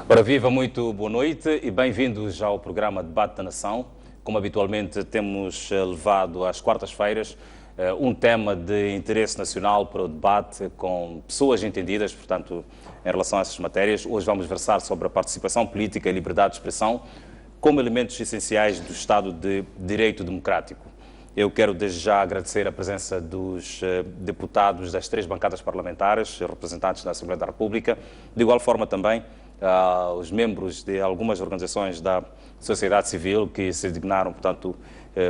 Ora viva, muito boa noite e bem-vindos ao programa Debate da Nação. Como habitualmente temos levado às quartas-feiras um tema de interesse nacional para o debate com pessoas entendidas, portanto, em relação a essas matérias. Hoje vamos versar sobre a participação política e liberdade de expressão como elementos essenciais do Estado de Direito Democrático. Eu quero desde já agradecer a presença dos deputados das três bancadas parlamentares, representantes da Assembleia da República, de igual forma também os membros de algumas organizações da sociedade civil que se dignaram, portanto,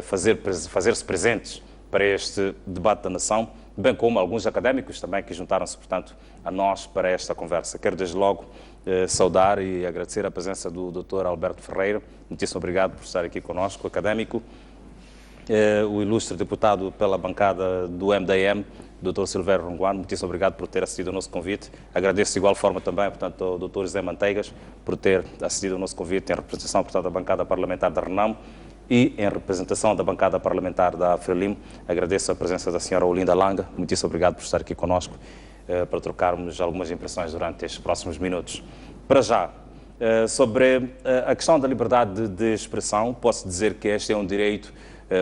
fazer-se presentes para este debate da nação, bem como alguns académicos também que juntaram-se, portanto, a nós para esta conversa. Quero desde logo saudar e agradecer a presença do Dr. Alberto Ferreira. Muitíssimo obrigado por estar aqui conosco, académico. O ilustre deputado pela bancada do MDM, Dr. Silvério Ronguano, muitíssimo obrigado por ter acedido ao nosso convite. Agradeço de igual forma também, portanto, ao Dr. José Manteigas por ter acedido ao nosso convite em representação, portanto, da bancada parlamentar da RENAM e em representação da bancada parlamentar da Frelimo. Agradeço a presença da senhora Olinda Langa, muitíssimo obrigado por estar aqui conosco para trocarmos algumas impressões durante estes próximos minutos. Para já, sobre a questão da liberdade de expressão, posso dizer que este é um direito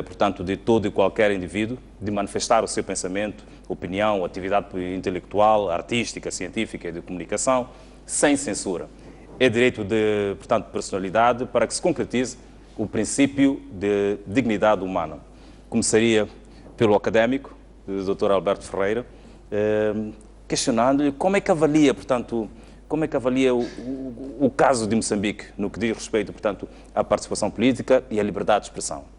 portanto, de todo e qualquer indivíduo, de manifestar o seu pensamento, opinião, atividade intelectual, artística, científica e de comunicação, sem censura. É direito de, portanto, personalidade para que se concretize o princípio de dignidade humana. Começaria pelo académico, o Dr. Alberto Ferreira, questionando-lhe como é que avalia, portanto, o caso de Moçambique no que diz respeito, portanto, à participação política e à liberdade de expressão.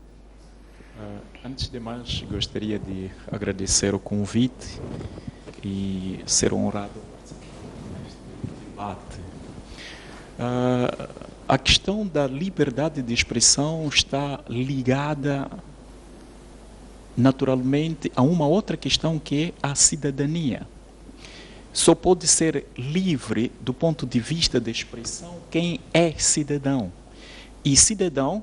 Antes de mais, gostaria de agradecer o convite e ser honrado neste debate. A questão da liberdade de expressão está ligada naturalmente a uma outra questão que é a cidadania. Só pode ser livre do ponto de vista da expressão quem é cidadão. E cidadão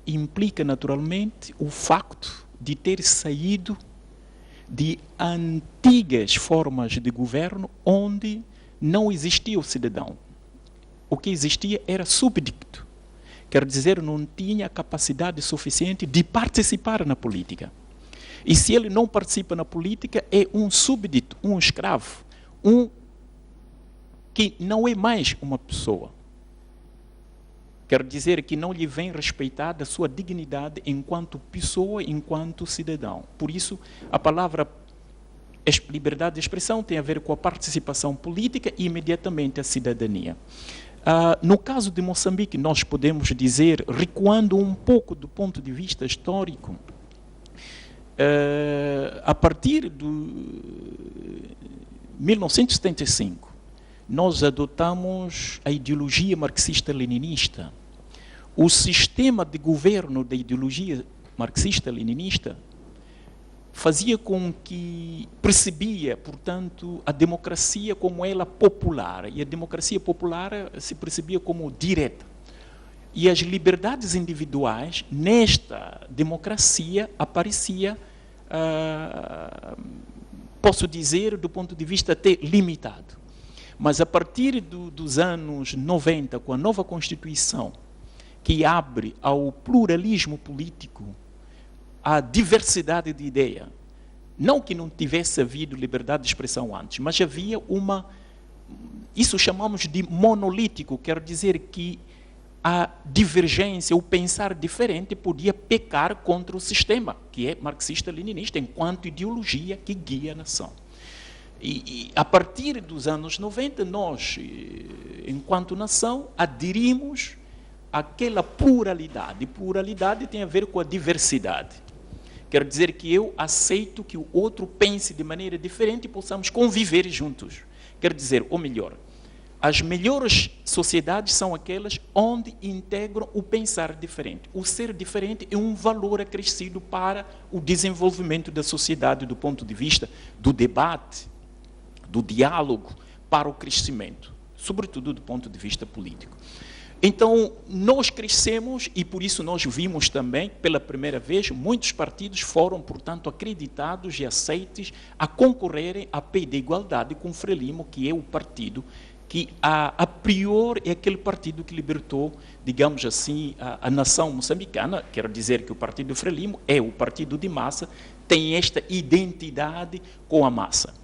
implica naturalmente o facto de ter saído de antigas formas de governo onde não existia o cidadão. O que existia era súbdito, quer dizer, não tinha capacidade suficiente de participar na política. E se ele não participa na política, é um súbdito, um escravo, um que não é mais uma pessoa. Quer dizer que não lhe vem respeitada a sua dignidade enquanto pessoa, enquanto cidadão. Por isso, a palavra liberdade de expressão tem a ver com a participação política e imediatamente a cidadania. No caso de Moçambique, nós podemos dizer, recuando um pouco do ponto de vista histórico, a partir de 1975, nós adotamos a ideologia marxista-leninista. O sistema de governo da ideologia marxista-leninista fazia com que percebia, portanto, a democracia como ela popular, e a democracia popular se percebia como direta. E as liberdades individuais, nesta democracia, aparecia, posso dizer, do ponto de vista até limitado. Mas a partir dos anos 90, com a nova Constituição, que abre ao pluralismo político, à diversidade de ideia. Não que não tivesse havido liberdade de expressão antes, mas havia isso chamamos de monolítico, quer dizer que a divergência, o pensar diferente podia pecar contra o sistema, que é marxista-leninista, enquanto ideologia que guia a nação. E a partir dos anos 90, nós, enquanto nação, aderimos àquela pluralidade. Pluralidade tem a ver com a diversidade. Quer dizer que eu aceito que o outro pense de maneira diferente e possamos conviver juntos. Quer dizer, ou melhor, as melhores sociedades são aquelas onde integram o pensar diferente. O ser diferente é um valor acrescido para o desenvolvimento da sociedade do ponto de vista do debate, do diálogo, para o crescimento, sobretudo do ponto de vista político. Então, nós crescemos e por isso nós vimos também, pela primeira vez, muitos partidos foram, portanto, acreditados e aceites a concorrerem a pé de igualdade com o Frelimo, que é o partido que a priori é aquele partido que libertou, digamos assim, a nação moçambicana. Quero dizer que o Partido Frelimo é o partido de massa, tem esta identidade com a massa.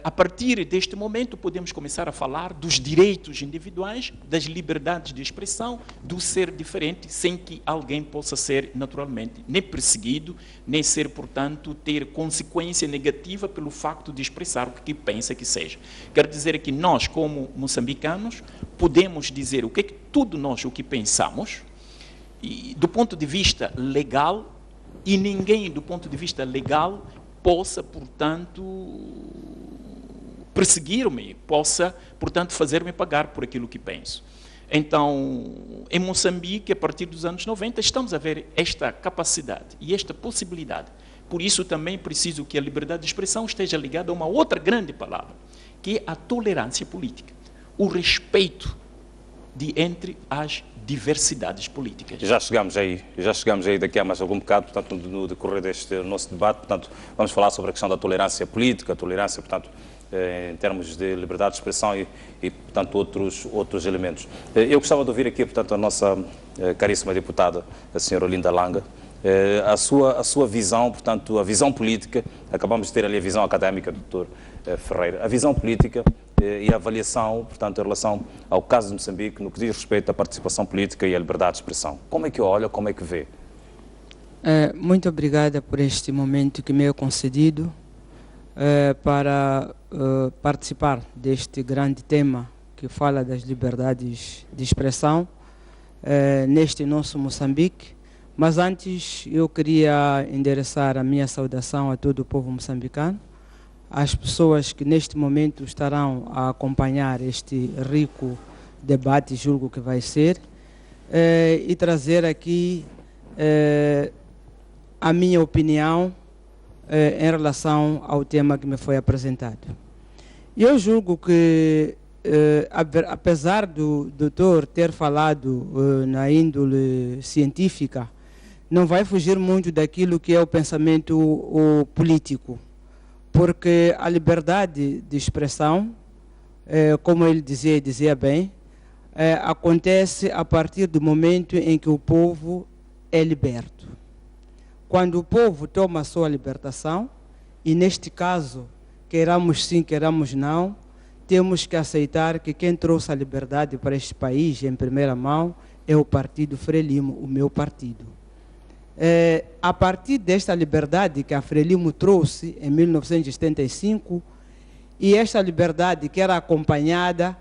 A partir deste momento podemos começar a falar dos direitos individuais, das liberdades de expressão, do ser diferente, sem que alguém possa ser naturalmente nem perseguido, nem ser, portanto, ter consequência negativa pelo facto de expressar o que pensa que seja. Quero dizer que nós, como moçambicanos, podemos dizer o que tudo nós o que pensamos, e, do ponto de vista legal, e ninguém do ponto de vista legal possa, portanto, perseguir-me, possa, portanto, fazer-me pagar por aquilo que penso. Então, em Moçambique, a partir dos anos 90, estamos a ver esta capacidade e esta possibilidade. Por isso, também preciso que a liberdade de expressão esteja ligada a uma outra grande palavra, que é a tolerância política, o respeito entre as diversidades políticas. Já chegamos aí daqui a mais algum bocado, portanto, no decorrer deste nosso debate, portanto, vamos falar sobre a questão da tolerância política, a tolerância, portanto, em termos de liberdade de expressão e portanto, outros elementos. Eu gostava de ouvir aqui, portanto, a nossa caríssima deputada, a senhora Olinda Langa, a sua visão, portanto, a visão política, acabamos de ter ali a visão académica do Dr. Ferreira, a visão política e a avaliação, portanto, em relação ao caso de Moçambique, no que diz respeito à participação política e à liberdade de expressão. Como é que olha, como é que vê? Muito obrigada por este momento que me é concedido para participar deste grande tema que fala das liberdades de expressão neste nosso Moçambique. Mas antes eu queria endereçar a minha saudação a todo o povo moçambicano, às pessoas que neste momento estarão a acompanhar este rico debate, julgo que vai ser, e trazer aqui a minha opinião em relação ao tema que me foi apresentado. Eu julgo que, apesar do doutor ter falado na índole científica, não vai fugir muito daquilo que é o pensamento político, porque a liberdade de expressão, como ele dizia bem, acontece a partir do momento em que o povo é liberto. Quando o povo toma a sua libertação, e neste caso, queiramos sim, queiramos não, temos que aceitar que quem trouxe a liberdade para este país, em primeira mão, é o Partido Frelimo, o meu partido. A partir desta liberdade que a Frelimo trouxe em 1975, e esta liberdade que era acompanhada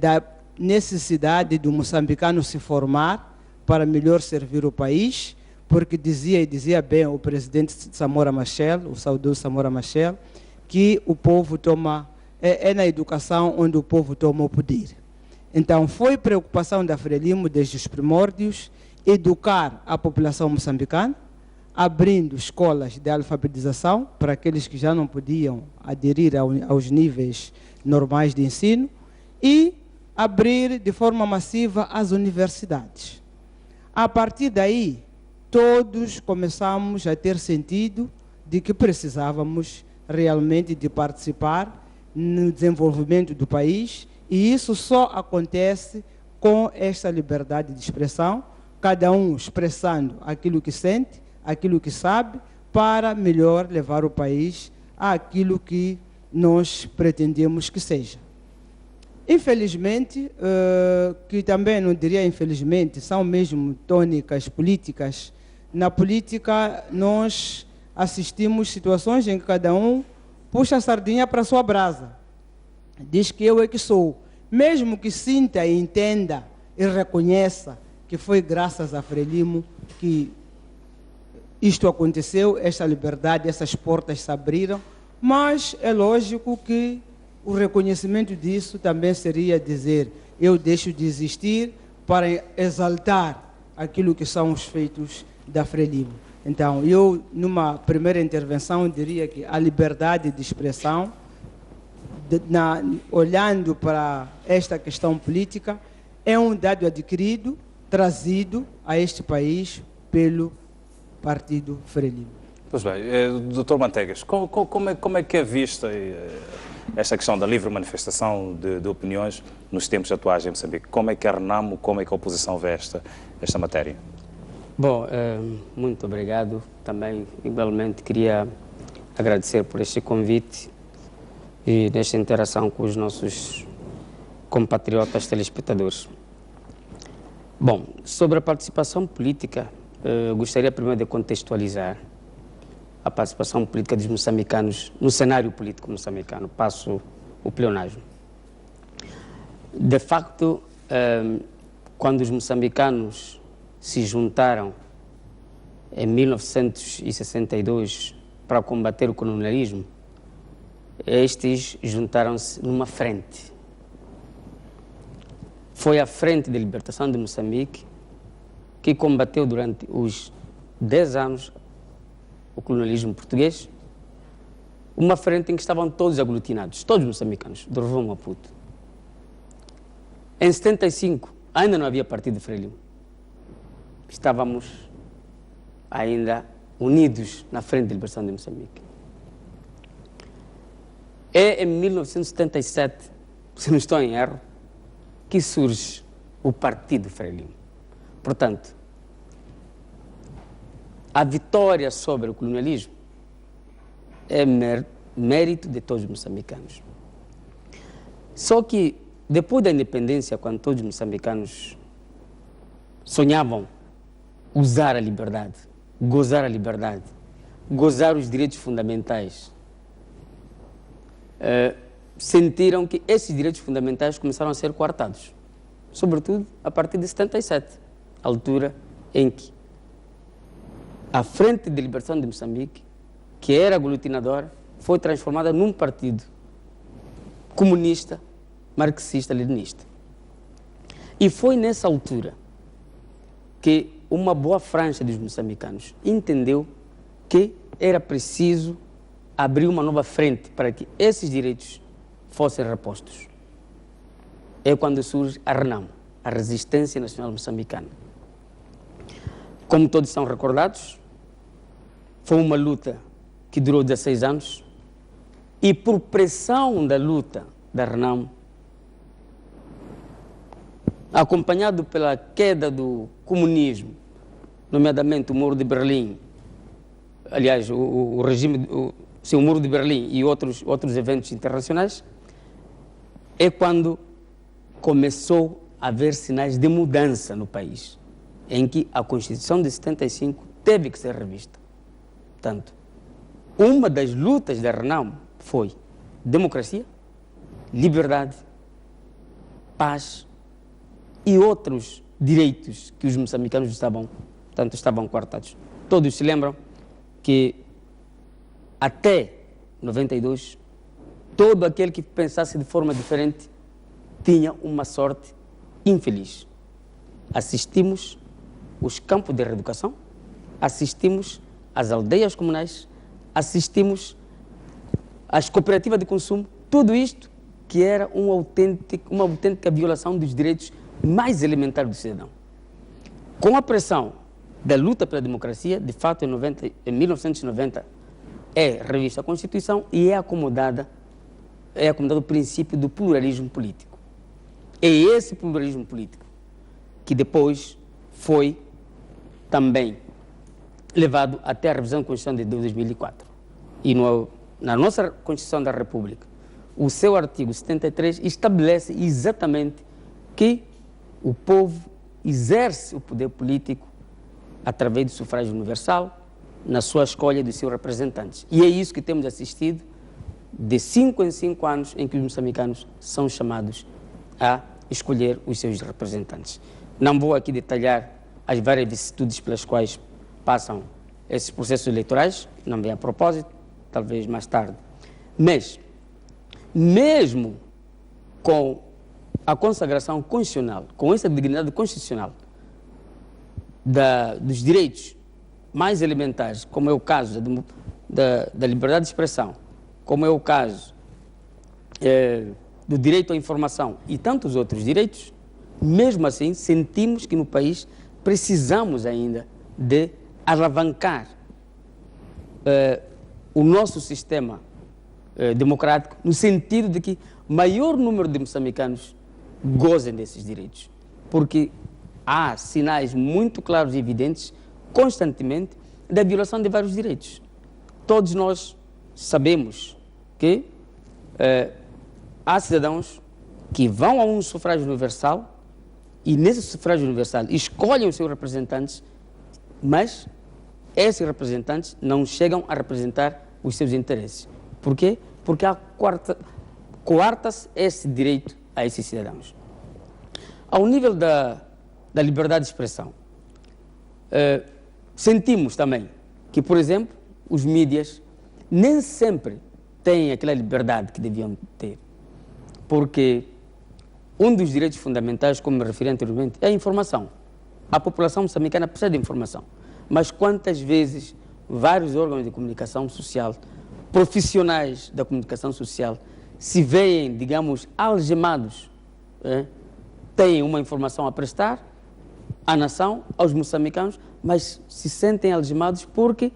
da necessidade do moçambicano se formar para melhor servir o país, porque dizia bem o presidente Samora Machel, o saudoso Samora Machel, que o povo toma, é na educação onde o povo toma o poder. Então foi preocupação da Frelimo desde os primórdios educar a população moçambicana, abrindo escolas de alfabetização para aqueles que já não podiam aderir aos níveis normais de ensino e abrir de forma massiva as universidades. A partir daí, todos começamos a ter sentido de que precisávamos realmente de participar no desenvolvimento do país, e isso só acontece com esta liberdade de expressão, cada um expressando aquilo que sente, aquilo que sabe, para melhor levar o país àquilo que nós pretendemos que seja. Infelizmente, que também não diria infelizmente, são mesmo tônicas políticas. Na política, nós assistimos situações em que cada um puxa a sardinha para a sua brasa. Diz que eu é que sou. Mesmo que sinta e entenda e reconheça que foi graças a Frelimo que isto aconteceu, esta liberdade, essas portas se abriram, mas é lógico que o reconhecimento disso também seria dizer, eu deixo de existir para exaltar aquilo que são os feitos da Frelimo. Então, eu, numa primeira intervenção, diria que a liberdade de expressão, olhando para esta questão política, é um dado adquirido, trazido a este país pelo Partido Frelimo. Pois bem, Dr. Mantegas, como é que é vista esta questão da livre manifestação de opiniões nos tempos atuais em Moçambique? Como é que a Renamo, como é que a oposição vê esta matéria? Bom, muito obrigado. Também, igualmente, queria agradecer por este convite e nesta interação com os nossos compatriotas telespectadores. Bom, sobre a participação política, gostaria primeiro de contextualizar a participação política dos moçambicanos no cenário político moçambicano. Passo o pleonasmo. De facto, quando os moçambicanos se juntaram em 1962 para combater o colonialismo, estes juntaram-se numa frente. Foi a Frente de Libertação de Moçambique que combateu durante os 10 anos o colonialismo português, uma frente em que estavam todos aglutinados, todos moçambicanos, do Rovão Maputo. Em 75, ainda não havia partido de Frelimo. Estávamos ainda unidos na Frente de Libertação de Moçambique. É em 1977, se não estou em erro, que surge o Partido Frelimo. Portanto, a vitória sobre o colonialismo é mérito de todos os moçambicanos. Só que, depois da independência, quando todos os moçambicanos sonhavam usar a liberdade, gozar os direitos fundamentais, sentiram que esses direitos fundamentais começaram a ser coartados, sobretudo a partir de 77, a altura em que a Frente de Libertação de Moçambique, que era aglutinadora, foi transformada num partido comunista, marxista-leninista. E foi nessa altura que uma boa franja dos moçambicanos entendeu que era preciso abrir uma nova frente para que esses direitos fossem repostos. É quando surge a RENAMO, a Resistência Nacional Moçambicana. Como todos são recordados, foi uma luta que durou 16 anos e, por pressão da luta da RENAMO, acompanhado pela queda do comunismo, nomeadamente o Muro de Berlim, aliás, o Muro de Berlim e outros eventos internacionais, é quando começou a haver sinais de mudança no país, em que a Constituição de 75 teve que ser revista. Portanto, uma das lutas da RENAMO foi democracia, liberdade, paz e outros direitos que os moçambicanos estavam coartados. Todos se lembram que até 92, todo aquele que pensasse de forma diferente tinha uma sorte infeliz. Assistimos os campos de reeducação, assistimos as aldeias comunais, assistimos às cooperativas de consumo, tudo isto que era uma autêntica violação dos direitos mais elementares do cidadão. Com a pressão da luta pela democracia, de fato, em 1990, é revista a Constituição e é acomodado o princípio do pluralismo político. É esse pluralismo político que depois foi também levado até a revisão da Constituição de 2004. E na nossa Constituição da República, o seu artigo 73 estabelece exatamente que o povo exerce o poder político através do sufrágio universal, na sua escolha de seus representantes. E é isso que temos assistido de 5 em 5 anos em que os moçambicanos são chamados a escolher os seus representantes. Não vou aqui detalhar as várias vicissitudes pelas quais passam esses processos eleitorais, não vem a propósito, talvez mais tarde. Mas, mesmo com a consagração constitucional, com essa dignidade constitucional dos direitos mais elementares, como é o caso da liberdade de expressão, como é o caso do direito à informação e tantos outros direitos, mesmo assim sentimos que no país precisamos ainda de alavancar o nosso sistema democrático, no sentido de que maior número de moçambicanos gozem desses direitos. Porque há sinais muito claros e evidentes, constantemente, da violação de vários direitos. Todos nós sabemos que há cidadãos que vão a um sufrágio universal e nesse sufrágio universal escolhem os seus representantes, mas esses representantes não chegam a representar os seus interesses. Por quê? Porque coarta-se esse direito a esses cidadãos. Ao nível da liberdade de expressão, sentimos também que, por exemplo, os mídias nem sempre têm aquela liberdade que deviam ter. Porque um dos direitos fundamentais, como me referi anteriormente, é a informação. A população moçambicana precisa de informação. Mas quantas vezes vários órgãos de comunicação social, profissionais da comunicação social, se veem, digamos, algemados, têm uma informação a prestar à nação, aos moçambicanos, mas se sentem algemados porque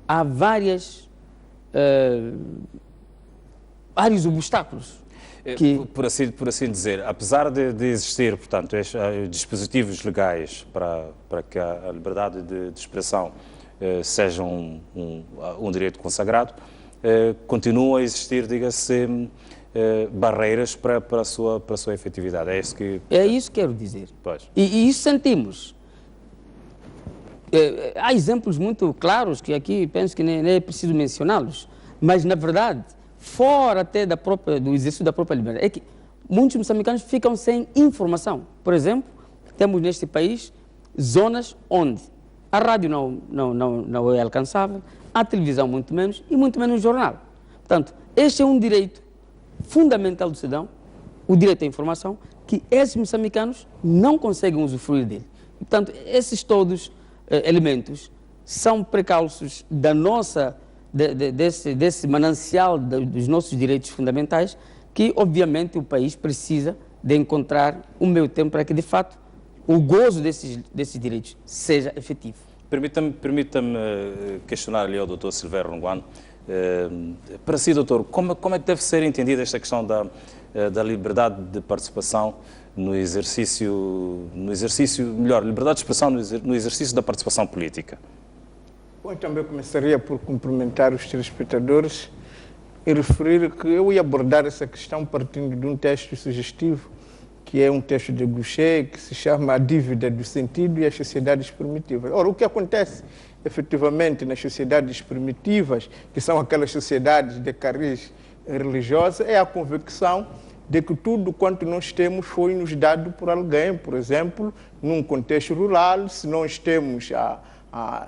há vários obstáculos. Por assim dizer, apesar de existir, portanto, dispositivos legais para que a liberdade de expressão seja um direito consagrado, continuam a existir, diga-se, barreiras para a sua efetividade. É isso que... É isso que quero dizer. Pois. E isso sentimos. Há exemplos muito claros que aqui penso que nem é preciso mencioná-los, mas, na verdade, fora até do exercício da própria liberdade, é que muitos moçambicanos ficam sem informação. Por exemplo, temos neste país zonas onde a rádio não é alcançável, a televisão muito menos e muito menos o jornal. Portanto, este é um direito fundamental do cidadão, o direito à informação, que esses moçambicanos não conseguem usufruir dele. E, portanto, esses todos elementos são precalços da nossa... Desse manancial dos nossos direitos fundamentais, que obviamente o país precisa de encontrar um meio termo para que de fato o gozo desses direitos seja efetivo. Permita-me questionar-lhe ao Dr. Silvério Runguano, para si, doutor, como é que deve ser entendida esta questão da liberdade de participação no exercício, liberdade de expressão no exercício da participação política? Bom, também começaria por cumprimentar os telespectadores e referir que eu ia abordar essa questão partindo de um texto sugestivo, que é um texto de Goucher, que se chama A Dívida do Sentido e as Sociedades Primitivas. Ora, o que acontece efetivamente nas sociedades primitivas, que são aquelas sociedades de cariz religiosa, é a convicção de que tudo quanto nós temos foi nos dado por alguém. Por exemplo, num contexto rural, se nós temos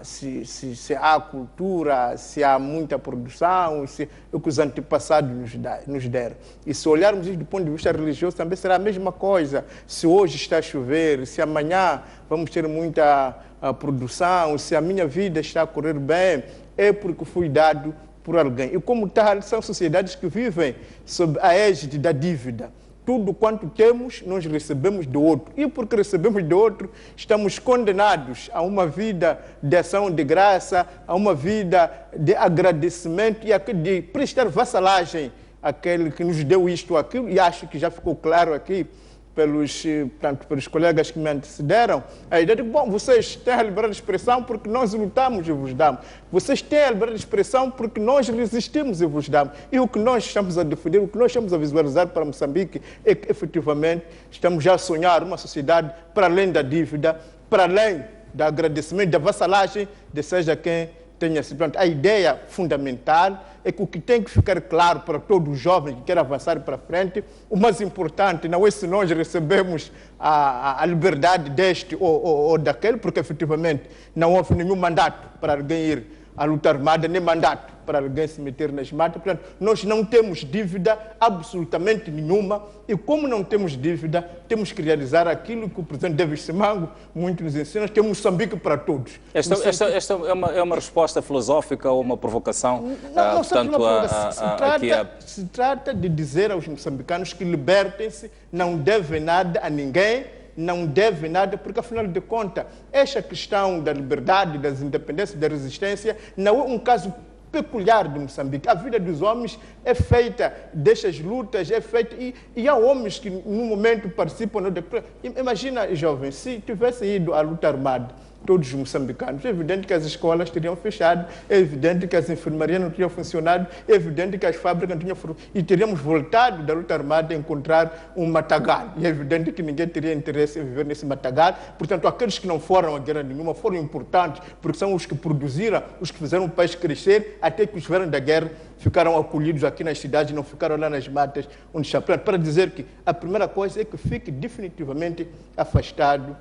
se há cultura, se há muita produção, o que os antepassados nos deram. E se olharmos isso do ponto de vista religioso, também será a mesma coisa. Se hoje está a chover, se amanhã vamos ter muita produção, se a minha vida está a correr bem, é porque fui dado por alguém. E como tal, são sociedades que vivem sob a égide da dívida. Tudo quanto temos, nós recebemos do outro. E porque recebemos do outro, estamos condenados a uma vida de ação de graça, a uma vida de agradecimento e de prestar vassalagem àquele que nos deu isto, aquilo. E acho que já ficou claro aqui pelos colegas que me antecederam, a ideia de que, bom, vocês têm a liberdade de expressão porque nós lutamos e vos damos. Vocês têm a liberdade de expressão porque nós resistimos e vos damos. E o que nós estamos a defender, o que nós estamos a visualizar para Moçambique é que, efetivamente, estamos já a sonhar uma sociedade para além da dívida, para além do agradecimento, da vassalagem, de seja quem tenha se plantado. A ideia fundamental é que o que tem que ficar claro para todo jovem que quer avançar para frente, o mais importante não é se nós recebemos a liberdade deste ou daquele, porque efetivamente não houve nenhum mandato para alguém ir à luta armada, nem mandato para alguém se meter nas matas. Portanto, nós não temos dívida absolutamente nenhuma e como não temos dívida, temos que realizar aquilo que o presidente David Simango muito nos ensina, que é Moçambique para todos. Esta é uma resposta filosófica ou uma provocação? Não, se trata de dizer aos moçambicanos que libertem-se, não devem nada a ninguém, não deve nada, porque, afinal de contas, esta questão da liberdade, das independências, da resistência, não é um caso peculiar de Moçambique. A vida dos homens é feita destas lutas, é feita... E há homens que, no momento, participam... Imagina, jovem, se tivesse ido à luta armada, todos os moçambicanos, é evidente que as escolas teriam fechado, é evidente que as enfermarias não teriam funcionado, é evidente que as fábricas não teriam funcionado, e teríamos voltado da luta armada a encontrar um matagal. E é evidente que ninguém teria interesse em viver nesse matagal. Portanto, aqueles que não foram à guerra nenhuma foram importantes, porque são os que produziram, os que fizeram o país crescer, até que os que vieram da guerra ficaram acolhidos aqui nas cidades, não ficaram lá nas matas onde está. Para dizer que a primeira coisa é que fique definitivamente afastado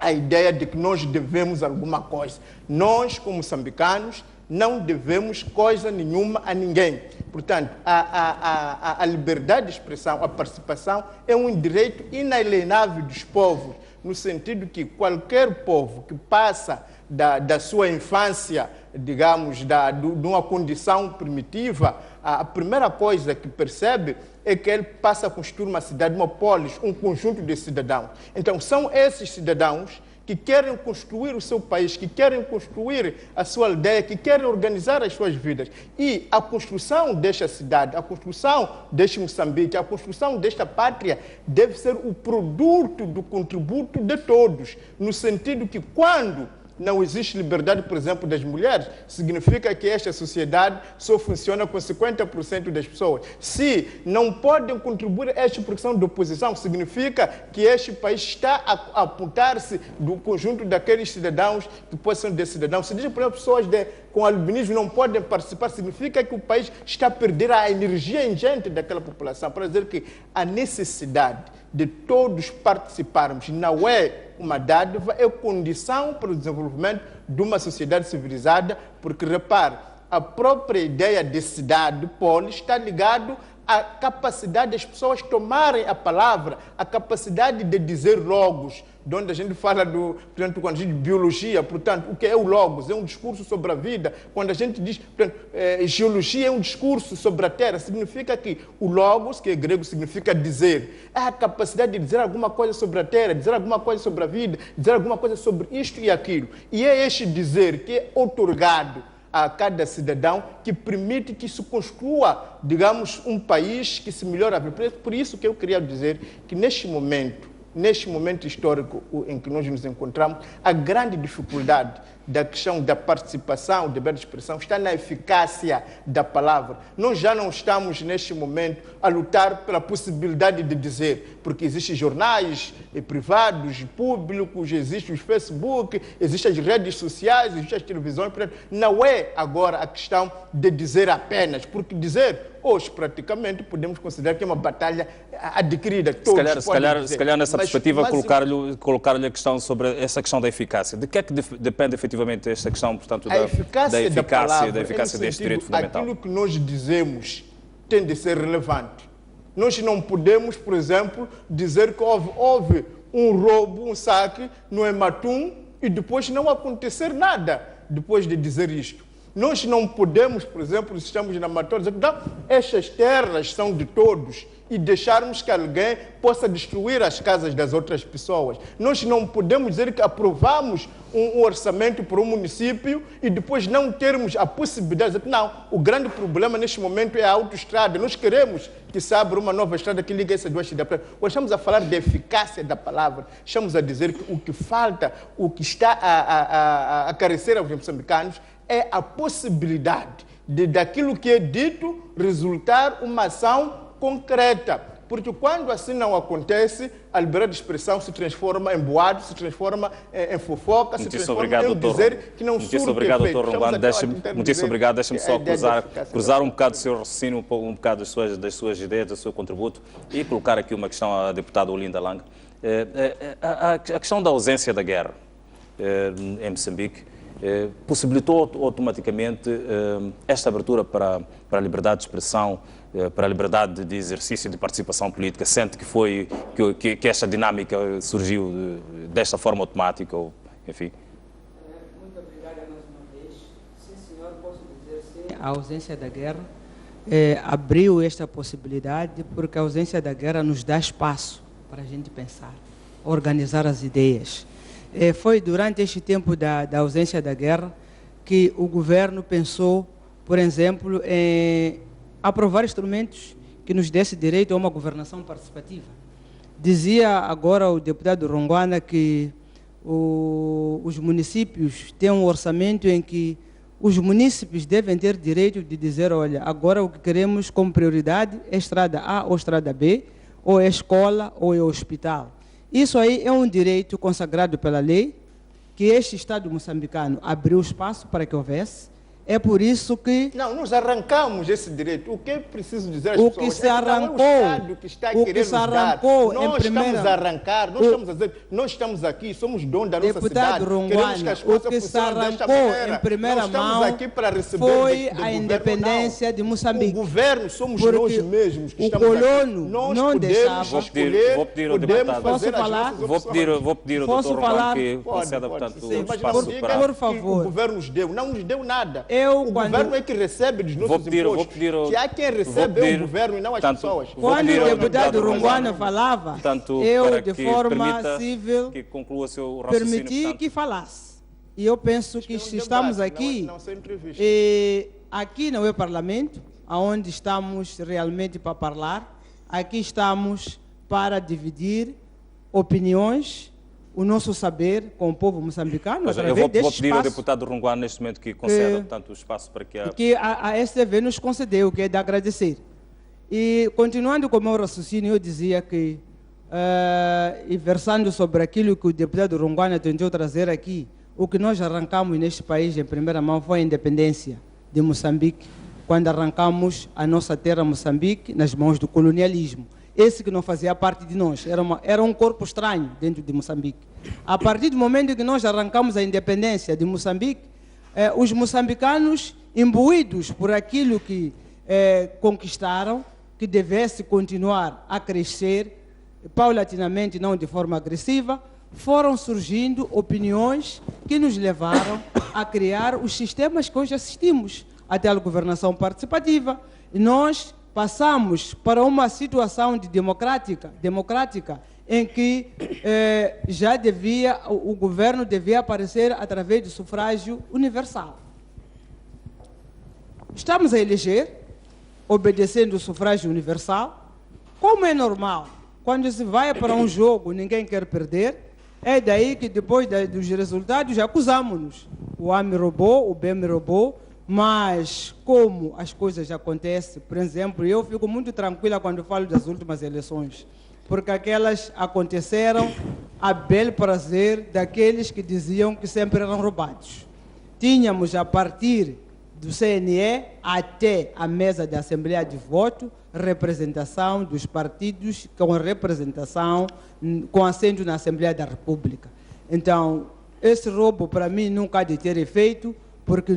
a ideia de que nós devemos alguma coisa. Nós, como moçambicanos, não devemos coisa nenhuma a ninguém. Portanto, a liberdade de expressão, a participação, é um direito inalienável dos povos, no sentido que qualquer povo que passa da sua infância, digamos, de uma condição primitiva, a primeira coisa que percebe é que ele passa a construir uma cidade, uma polis, um conjunto de cidadãos. Então, são esses cidadãos que querem construir o seu país, que querem construir a sua aldeia, que querem organizar as suas vidas. E a construção desta cidade, a construção deste Moçambique, a construção desta pátria deve ser o produto do contributo de todos, no sentido que quando não existe liberdade, por exemplo, das mulheres, significa que esta sociedade só funciona com 50% das pessoas. Se não podem contribuir a esta produção de oposição, significa que este país está a apontar-se do conjunto daqueles cidadãos que possam ser cidadãos. Se diz, por exemplo, pessoas com albinismo não podem participar, significa que o país está a perder a energia ingente daquela população. Para dizer que a necessidade de todos participarmos não é uma dádiva, é condição para o desenvolvimento de uma sociedade civilizada, porque, repare, a própria ideia de cidade, polis, está ligado à capacidade das pessoas tomarem a palavra, a capacidade de dizer logos, de onde a gente fala portanto, quando a gente diz biologia, portanto, o que é o logos? É um discurso sobre a vida. Quando a gente diz, portanto, geologia é um discurso sobre a terra, significa que o logos, que em grego significa dizer, é a capacidade de dizer alguma coisa sobre a terra, dizer alguma coisa sobre a vida, dizer alguma coisa sobre isto e aquilo. E é este dizer que é outorgado a cada cidadão que permite que se construa, digamos, um país que se melhore a vida. Por isso que eu queria dizer que neste momento histórico em que nós nos encontramos, a grande dificuldade da questão da participação, da liberdade de expressão, está na eficácia da palavra. Nós já não estamos, neste momento, a lutar pela possibilidade de dizer, porque existem jornais privados, públicos, existe o Facebook, existem as redes sociais, existem as televisões, não é agora a questão de dizer apenas, porque dizer, hoje, praticamente, podemos considerar que é uma batalha adquirida. Se calhar nessa perspectiva, colocar-lhe a questão sobre essa questão da eficácia. De que é que depende efetivamente esta questão, portanto, da eficácia deste direito fundamental? Aquilo que nós dizemos tem de ser relevante. Nós não podemos, por exemplo, dizer que houve um roubo, um saque no Ematum e depois não acontecer nada depois de dizer isto. Nós não podemos, por exemplo, se estamos na Matola, dizer que não, estas terras são de todos e deixarmos que alguém possa destruir as casas das outras pessoas. Nós não podemos dizer que aprovamos um orçamento para um município e depois não termos a possibilidade de dizer que não, o grande problema neste momento é a autoestrada. Nós queremos que se abra uma nova estrada que liga essas duas cidades. Hoje estamos a falar de eficácia da palavra, estamos a dizer que o que falta, o que está a carecer aos moçambicanos é a possibilidade de, daquilo que é dito, resultar uma ação concreta. Porque quando assim não acontece, a liberdade de expressão se transforma em boato, se transforma em fofoca, se transforma em dizer que não surge efeito. Obrigado, Dr. Rongando. Muitíssimo obrigado. Deixe-me só cruzar um bocado o seu raciocínio, um bocado das suas ideias, do seu contributo e colocar aqui uma questão à deputada Olinda Lang. A questão da ausência da guerra em Moçambique possibilitou automaticamente esta abertura para a liberdade de expressão, para a liberdade de exercício de participação política. Sente que esta dinâmica surgiu desta forma automática, ou, enfim? Muito obrigada mais uma vez. Sim, senhor, posso dizer sim. A ausência da guerra abriu esta possibilidade, porque a ausência da guerra nos dá espaço para a gente pensar, organizar as ideias. Foi durante este tempo da ausência da guerra que o governo pensou por exemplo, em aprovar instrumentos que nos desse direito a uma governação participativa. Dizia agora o deputado Ronguana que os municípios têm um orçamento em que os munícipes devem ter direito de dizer, olha, agora o que queremos como prioridade é estrada A ou estrada B, ou é escola ou é hospital. Isso aí é um direito consagrado pela lei, que este Estado moçambicano abriu espaço para que houvesse. É por isso que... Não, nós arrancamos esse direito. O que é preciso dizer às o pessoas? que se arrancou, não é o Estado que está a o querer que se nos arrancou dar. em Nós primeira... estamos a arrancar, nós estamos a dizer, nós estamos aqui, somos donos da nossa Deputado cidade. Ronguana, Queremos que as coisas o que se funcionem desta arrancou maneira. em primeira nós estamos mão aqui para receber foi do a governo, independência de Moçambique. O governo somos Porque nós mesmos que o estamos colono aqui. Nós não podemos deixava. escolher, Vou pedir ao podemos deputado. fazer Posso as falar? nossas Vou pedir ao Posso Dr. falar? Romano que Pode, conceda, pode, portanto, sim, o mas espaço não diga para... Por que favor. o governo nos deu. Não nos deu nada. Eu, O quando- governo é que recebe dos nossos impostos. Que há quem recebe é o governo e não as pessoas. Quando o deputado Ronguana falava, Portanto, eu, para de que forma permita civil, que conclua o seu raciocínio, permiti portanto, que falasse. E eu penso que É um se debate, estamos aqui, não ser entrevista. aqui não é parlamento, onde estamos realmente para falar, aqui estamos para dividir opiniões, o nosso saber com o povo moçambicano, mas eu através vou deste pedir ao espaço deputado Ronguano neste momento que conceda, portanto, o espaço para que que a STV nos concedeu, que é de agradecer. E continuando com o meu raciocínio, eu dizia que, e versando sobre aquilo que o deputado Ronguana tentou trazer aqui, o que nós arrancamos neste país em primeira mão foi a independência de Moçambique, quando arrancamos a nossa terra Moçambique nas mãos do colonialismo. Esse que não fazia parte de nós, era um corpo estranho dentro de Moçambique. A partir do momento que nós arrancamos a independência de Moçambique, os moçambicanos, imbuídos por aquilo que conquistaram, que devesse continuar a crescer, paulatinamente, não de forma agressiva, foram surgindo opiniões que nos levaram a criar os sistemas que hoje assistimos, até a governação participativa. E nós passamos para uma situação de democrática em que o governo devia aparecer através do sufrágio universal. Estamos a eleger, obedecendo o sufrágio universal, como é normal. Quando se vai para um jogo, ninguém quer perder, é daí que depois dos resultados acusamos-nos. O A me roubou, o B me roubou, mas como as coisas acontecem, por exemplo, eu fico muito tranquila quando falo das últimas eleições, porque aquelas aconteceram a bel prazer daqueles que diziam que sempre eram roubados. Tínhamos, a partir do CNE até a mesa da Assembleia de Voto, representação dos partidos com representação, com assento na Assembleia da República. Então, esse roubo para mim nunca há de ter efeito, porque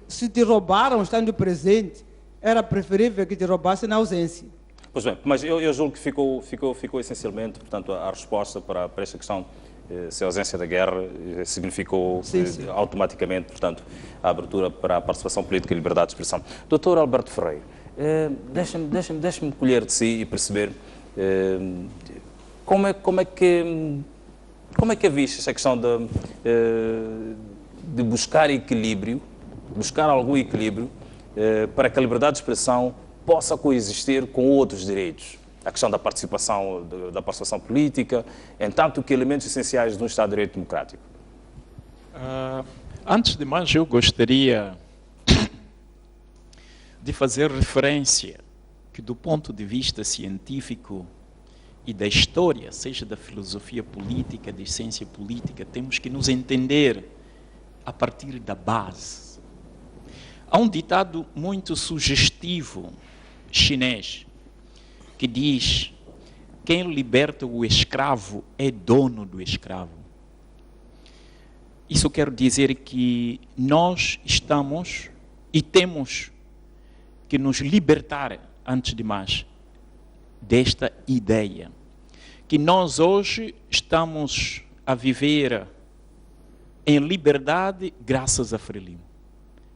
se te roubaram estando presente, era preferível que te roubassem na ausência. Pois bem, mas eu julgo que ficou essencialmente, portanto, a resposta para esta questão, se a ausência da guerra significou sim. automaticamente, portanto, a abertura para a participação política e liberdade de expressão. Dr. Alberto Ferreira, deixe-me colher de si e perceber como é que viste essa questão de buscar equilíbrio, buscar algum equilíbrio para que a liberdade de expressão possa coexistir com outros direitos. A questão da participação política, em tanto que elementos essenciais de um Estado de Direito democrático. Antes de mais, eu gostaria de fazer referência que, do ponto de vista científico e da história, seja da filosofia política, da ciência política, temos que nos entender a partir da base. Há um ditado muito sugestivo chinês que diz: quem liberta o escravo é dono do escravo. Isso quer dizer que nós estamos e temos que nos libertar, antes de mais, desta ideia. Que nós hoje estamos a viver em liberdade graças a Frelimo.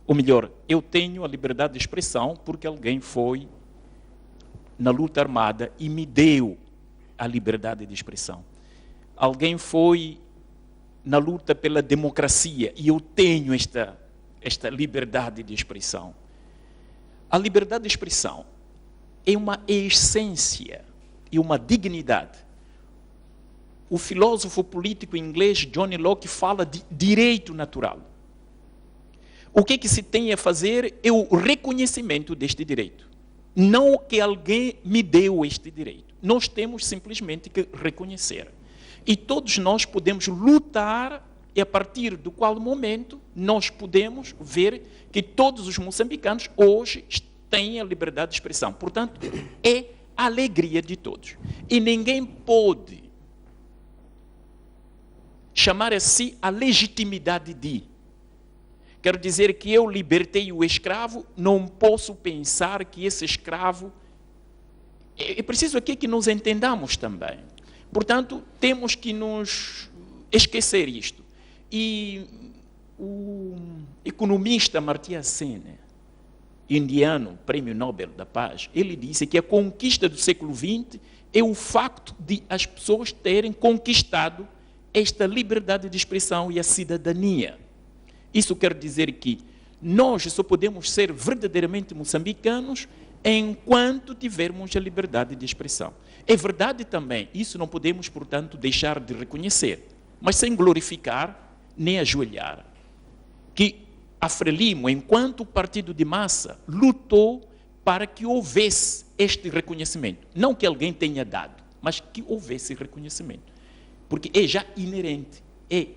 Ou melhor, eu tenho a liberdade de expressão porque alguém foi na luta armada e me deu a liberdade de expressão. Alguém foi na luta pela democracia e eu tenho esta liberdade de expressão. A liberdade de expressão é uma essência e uma dignidade. O filósofo político inglês John Locke fala de direito natural. O que se tem a fazer é o reconhecimento deste direito. Não que alguém me deu este direito. Nós temos simplesmente que reconhecer. E todos nós podemos lutar, e a partir do qual momento nós podemos ver que todos os moçambicanos hoje têm a liberdade de expressão. Portanto, é a alegria de todos. E ninguém pode chamar a si a legitimidade de. Quero dizer que eu libertei o escravo, não posso pensar que esse escravo... É preciso aqui que nos entendamos também. Portanto, temos que nos esquecer isto. E o economista Amartya Sen, indiano, Prêmio Nobel da Paz, ele disse que a conquista do século XX é o facto de as pessoas terem conquistado esta liberdade de expressão e a cidadania. Isso quer dizer que nós só podemos ser verdadeiramente moçambicanos enquanto tivermos a liberdade de expressão. É verdade também, isso não podemos, portanto, deixar de reconhecer, mas sem glorificar nem ajoelhar, que a Frelimo, enquanto partido de massa, lutou para que houvesse este reconhecimento. Não que alguém tenha dado, mas que houvesse reconhecimento. Porque é já inerente, é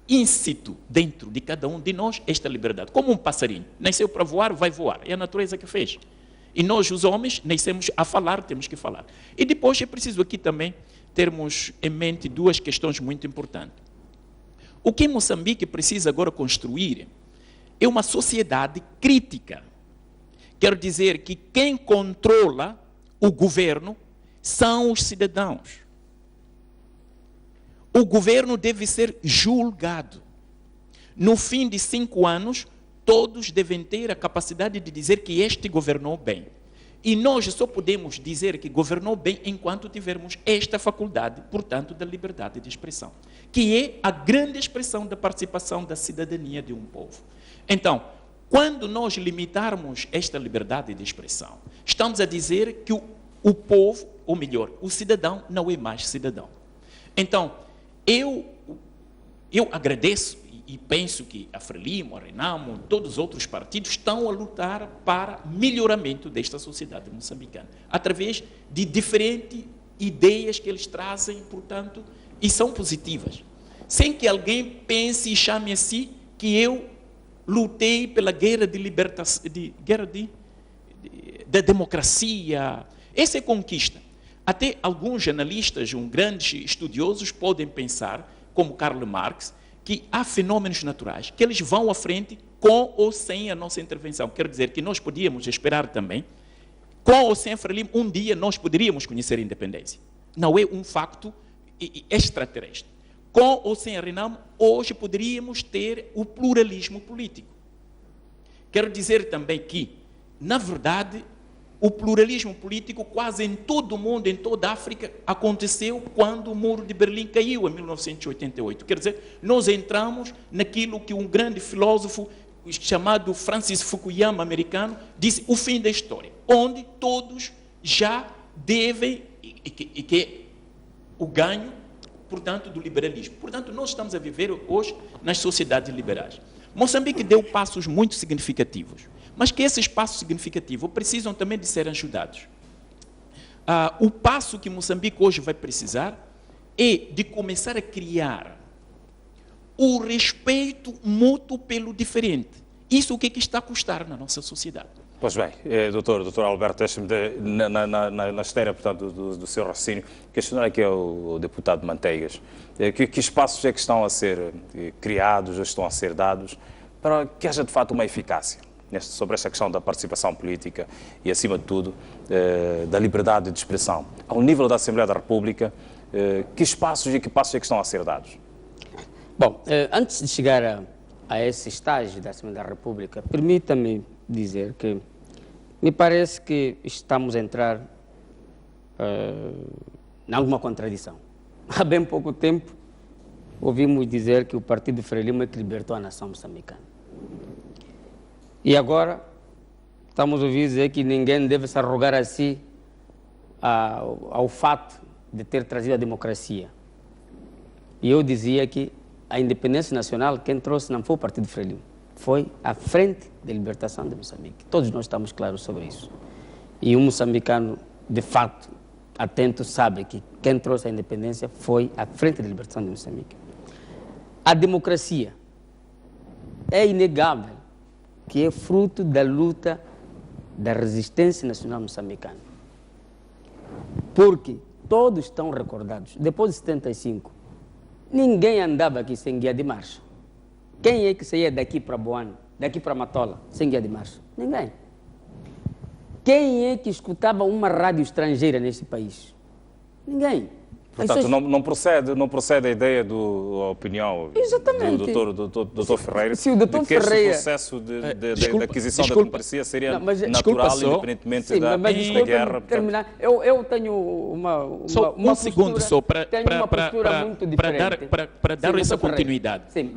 íncito dentro de cada um de nós esta liberdade. Como um passarinho, nasceu para voar, vai voar. É a natureza que fez. E nós, os homens, nascemos a falar, temos que falar. E depois é preciso aqui também termos em mente duas questões muito importantes. O que Moçambique precisa agora construir é uma sociedade crítica. Quero dizer que quem controla o governo são os cidadãos. O governo deve ser julgado. No fim de 5 anos, todos devem ter a capacidade de dizer que este governou bem. E nós só podemos dizer que governou bem enquanto tivermos esta faculdade, portanto, da liberdade de expressão, que é a grande expressão da participação da cidadania de um povo. Então, quando nós limitarmos esta liberdade de expressão, estamos a dizer que o povo, ou melhor, o cidadão não é mais cidadão. Então, eu agradeço e penso que a Frelimo, a Renamo, todos os outros partidos estão a lutar para melhoramento desta sociedade moçambicana, através de diferentes ideias que eles trazem, portanto, e são positivas. Sem que alguém pense e chame a si que eu lutei pela guerra de libertação, da democracia. Essa é conquista. Até alguns jornalistas, grandes estudiosos, podem pensar, como Karl Marx, que há fenômenos naturais, que eles vão à frente com ou sem a nossa intervenção. Quero dizer que nós podíamos esperar também, com ou sem a Frelimo, um dia nós poderíamos conhecer a independência. Não é um facto extraterrestre. Com ou sem a Renamo, hoje poderíamos ter o pluralismo político. Quero dizer também que, na verdade, o pluralismo político quase em todo o mundo, em toda a África, aconteceu quando o Muro de Berlim caiu, em 1988. Quer dizer, nós entramos naquilo que um grande filósofo chamado Francis Fukuyama, americano, disse, o fim da história, onde todos já devem, e que é o ganho, portanto, do liberalismo. Portanto, nós estamos a viver hoje nas sociedades liberais. Moçambique deu passos muito significativos, mas que esses passos significativos precisam também de ser ajudados. O passo que Moçambique hoje vai precisar é de começar a criar o respeito mútuo pelo diferente. Isso o que está a custar na nossa sociedade. Pois bem, doutor Alberto, deixe-me na esteira, portanto, do seu raciocínio, questionar aqui ao deputado Manteigas, que espaços é que estão a ser criados, ou estão a ser dados, para que haja de fato uma eficácia sobre esta questão da participação política e, acima de tudo, da liberdade de expressão. Ao nível da Assembleia da República, que espaços e que passos é que estão a ser dados? Bom, antes de chegar a esse estágio da Assembleia da República, permita-me dizer que me parece que estamos a entrar em alguma contradição. Há bem pouco tempo ouvimos dizer que o Partido Frelimo é que libertou a nação moçambicana. E agora estamos a ouvir dizer que ninguém deve se arrogar a si ao fato de ter trazido a democracia. E eu dizia que a independência nacional, quem trouxe não foi o Partido Frelimo, foi a Frente de Libertação de Moçambique. Todos nós estamos claros sobre isso. E um moçambicano, de fato, atento, sabe que quem trouxe a independência foi a Frente de Libertação de Moçambique. A democracia é inegável que é fruto da luta da resistência nacional moçambicana. Porque todos estão recordados. Depois de 75, ninguém andava aqui sem guia de marcha. Quem é que saía daqui para Boane, daqui para Matola, sem guia de marcha? Ninguém. Quem é que escutava uma rádio estrangeira neste país? Ninguém. Portanto, não procede a ideia da opinião do doutor Ferreira, se o doutor de que este Ferreira, processo de aquisição da democracia seria natural, independentemente sim, da guerra. Terminar. Eu tenho uma um segundo só para dar Sim, essa continuidade. Sim,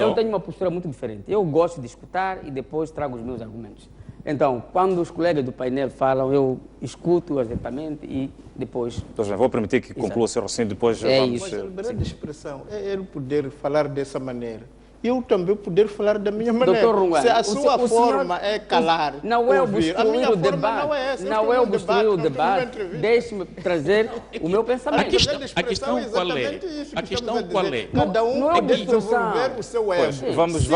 eu tenho uma postura muito diferente. Eu gosto de escutar e depois trago os meus argumentos. Então, quando os colegas do painel falam, eu escuto atentamente e depois... Então, já vou permitir que conclua o seu raciocínio, depois vamos... Mas a liberdade de expressão é ele poder falar dessa maneira. Eu também poder falar da minha maneira. Dr. Rungano, se a sua forma é calar, não é ouvir. A minha o forma debate. não é essa. Não é obstruir o debate. Deixe-me trazer o meu pensamento. A questão qual é? A questão qual é? Cada um não é pode desenvolver o seu ego. Vamos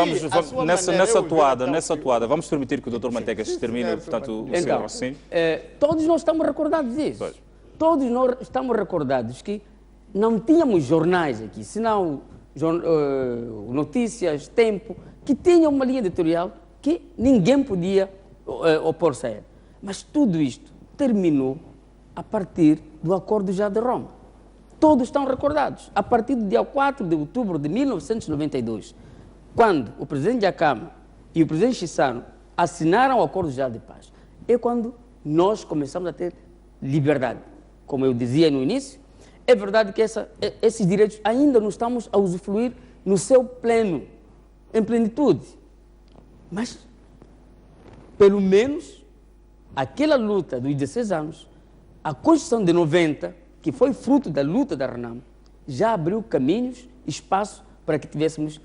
nessa atuada, vamos permitir que o Dr. Manteigas termine, portanto, o seu raciocínio. Todos nós estamos recordados disso. Pois. Todos nós estamos recordados que não tínhamos jornais aqui, senão Notícias, Tempo, que tinham uma linha editorial que ninguém podia opor-se a ela. Mas tudo isto terminou a partir do Acordo já de Roma. Todos estão recordados. A partir do dia 4 de outubro de 1992, quando o presidente Jacama e o presidente Chissano assinaram o Acordo já de Paz, é quando nós começamos a ter liberdade. Como eu dizia no início, é verdade que esses direitos ainda não estamos a usufruir no seu pleno, em plenitude. Mas, pelo menos, aquela luta dos 16 anos, a Constituição de 90, que foi fruto da luta da RENAM, já abriu caminhos, espaço para que tivéssemos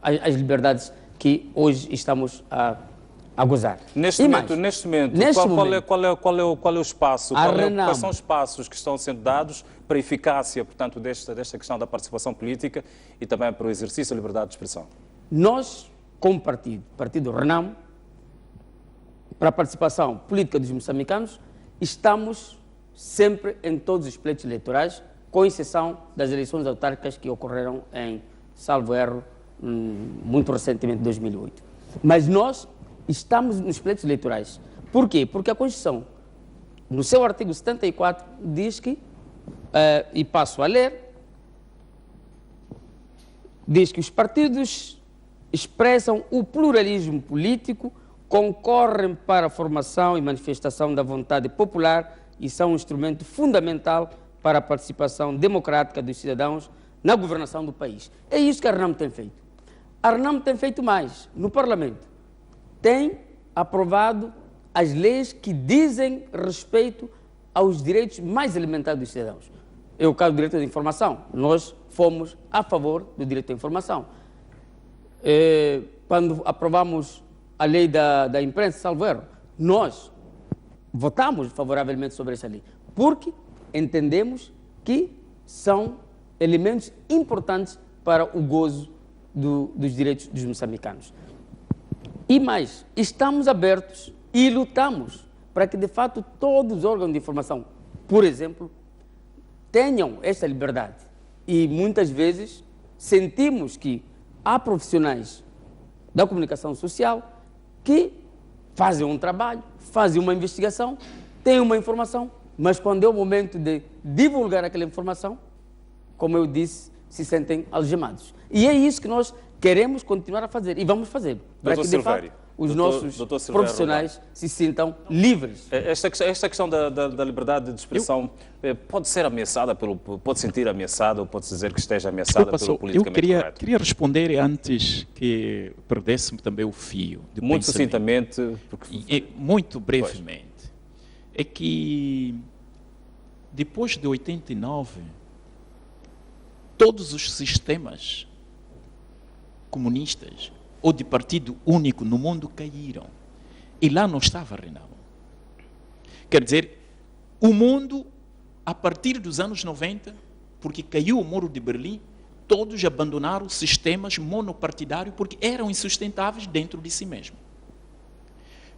as liberdades que hoje estamos a gozar. Neste momento, qual é o espaço? Quais são os passos que estão sendo dados para a eficácia, portanto, desta questão da participação política e também para o exercício da liberdade de expressão? Nós, como partido RENAM, para a participação política dos moçambicanos, estamos sempre em todos os pleitos eleitorais, com exceção das eleições autárquicas que ocorreram em, salvo erro, muito recentemente, em 2008. Mas nós estamos nos pleitos eleitorais. Por quê? Porque a Constituição, no seu artigo 74, diz que, e passo a ler, diz que os partidos expressam o pluralismo político, concorrem para a formação e manifestação da vontade popular e são um instrumento fundamental para a participação democrática dos cidadãos na governação do país. É isso que a RENAM tem feito. A RENAM tem feito mais. No Parlamento, tem aprovado as leis que dizem respeito aos direitos mais elementares dos cidadãos. É o caso do direito à informação. Nós fomos a favor do direito à informação. Quando aprovamos a lei da imprensa, salvo erro, nós votamos favoravelmente sobre essa lei, porque entendemos que são elementos importantes para o gozo dos direitos dos moçambicanos. E mais, estamos abertos e lutamos para que, de fato, todos os órgãos de informação, por exemplo, tenham esta liberdade. E muitas vezes sentimos que há profissionais da comunicação social que fazem um trabalho, fazem uma investigação, têm uma informação, mas quando é o momento de divulgar aquela informação, como eu disse, se sentem algemados. E é isso que nós queremos continuar a fazer e vamos fazer. Para que, de fato, os nossos profissionais se sintam livres. Esta questão da liberdade de expressão pode ser ameaçada, pode sentir ameaçada ou pode dizer que esteja ameaçada pelo politicamente correto? Eu queria responder antes que perdesse também o fio de muito pensamento. sucintamente. Muito brevemente. É que depois de 89, todos os sistemas comunistas ou de partido único no mundo caíram. E lá não estava Renamo. Quer dizer, o mundo, a partir dos anos 90, porque caiu o Muro de Berlim, todos abandonaram sistemas monopartidários porque eram insustentáveis dentro de si mesmo.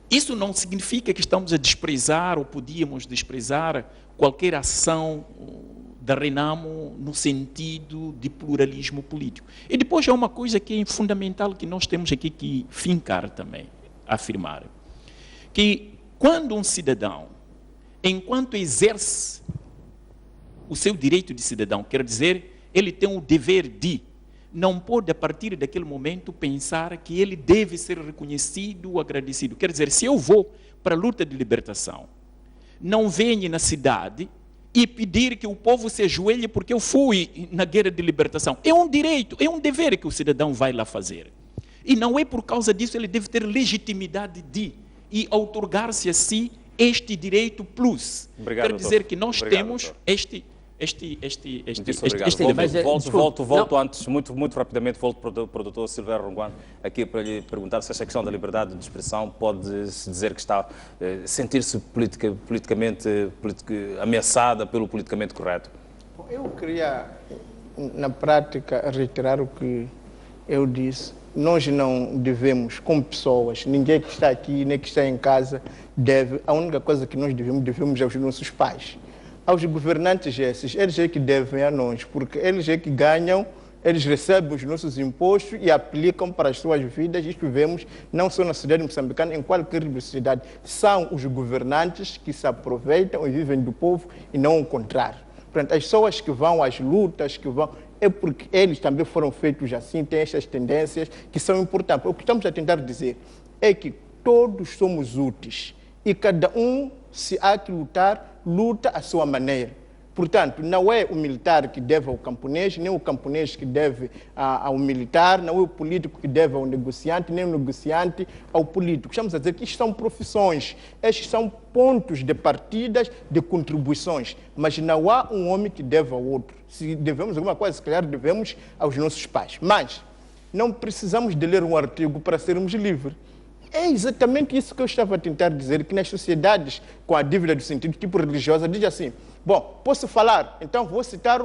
Isso não significa que estamos a desprezar ou podíamos desprezar qualquer ação da Renamo no sentido de pluralismo político. E depois há uma coisa que é fundamental que nós temos aqui que fincar também, afirmar, que quando um cidadão, enquanto exerce o seu direito de cidadão, quer dizer, ele tem o dever de, não pode a partir daquele momento pensar que ele deve ser reconhecido ou agradecido. Quer dizer, se eu vou para a luta de libertação, não venho na cidade e pedir que o povo se ajoelhe porque eu fui na guerra de libertação. É um direito, é um dever que o cidadão vai lá fazer. E não é por causa disso ele deve ter legitimidade de e outorgar-se a si este direito plus. Obrigado, quer dizer que nós temos doutor. este Volto antes, muito rapidamente, volto para o doutor Silvério Ronguano, aqui para lhe perguntar se esta questão da liberdade de expressão pode-se dizer que está a sentir-se politicamente ameaçada pelo politicamente correto. Eu queria, na prática, reiterar o que eu disse. Nós não devemos, como pessoas, ninguém que está aqui, nem que está em casa, deve. A única coisa que nós devemos aos nossos pais. Aos governantes esses, eles é que devem a nós, porque eles é que ganham, eles recebem os nossos impostos e aplicam para as suas vidas. Isto vemos não só na sociedade moçambicana, em qualquer sociedade. São os governantes que se aproveitam e vivem do povo e não o contrário. Portanto, as pessoas que vão às lutas, que vão, é porque eles também foram feitos assim, têm estas tendências que são importantes. O que estamos a tentar dizer é que todos somos úteis e cada um, se há que lutar, luta à sua maneira. Portanto, não é o militar que deve ao camponês, nem o camponês que deve ao militar, não é o político que deve ao negociante, nem o negociante ao político. Estamos a dizer que isto são profissões, estes são pontos de partidas, de contribuições, mas não há um homem que deve ao outro. Se devemos alguma coisa, se calhar devemos aos nossos pais. Mas não precisamos de ler um artigo para sermos livres. É exatamente isso que eu estava a tentar dizer, que nas sociedades com a dívida do sentido tipo religiosa, diz assim, bom, posso falar, então vou citar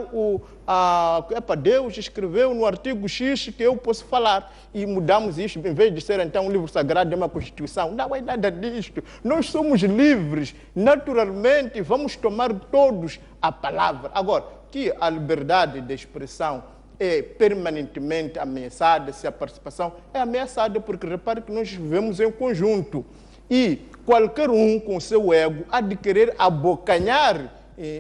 Deus escreveu no artigo X que eu posso falar, e mudamos isto, em vez de ser então um livro sagrado, é uma Constituição. Não é nada disto, nós somos livres, naturalmente vamos tomar todos a palavra. Agora, que a liberdade de expressão é permanentemente ameaçada, se a participação é ameaçada, porque repare que nós vivemos em conjunto e qualquer um com seu ego há de querer abocanhar,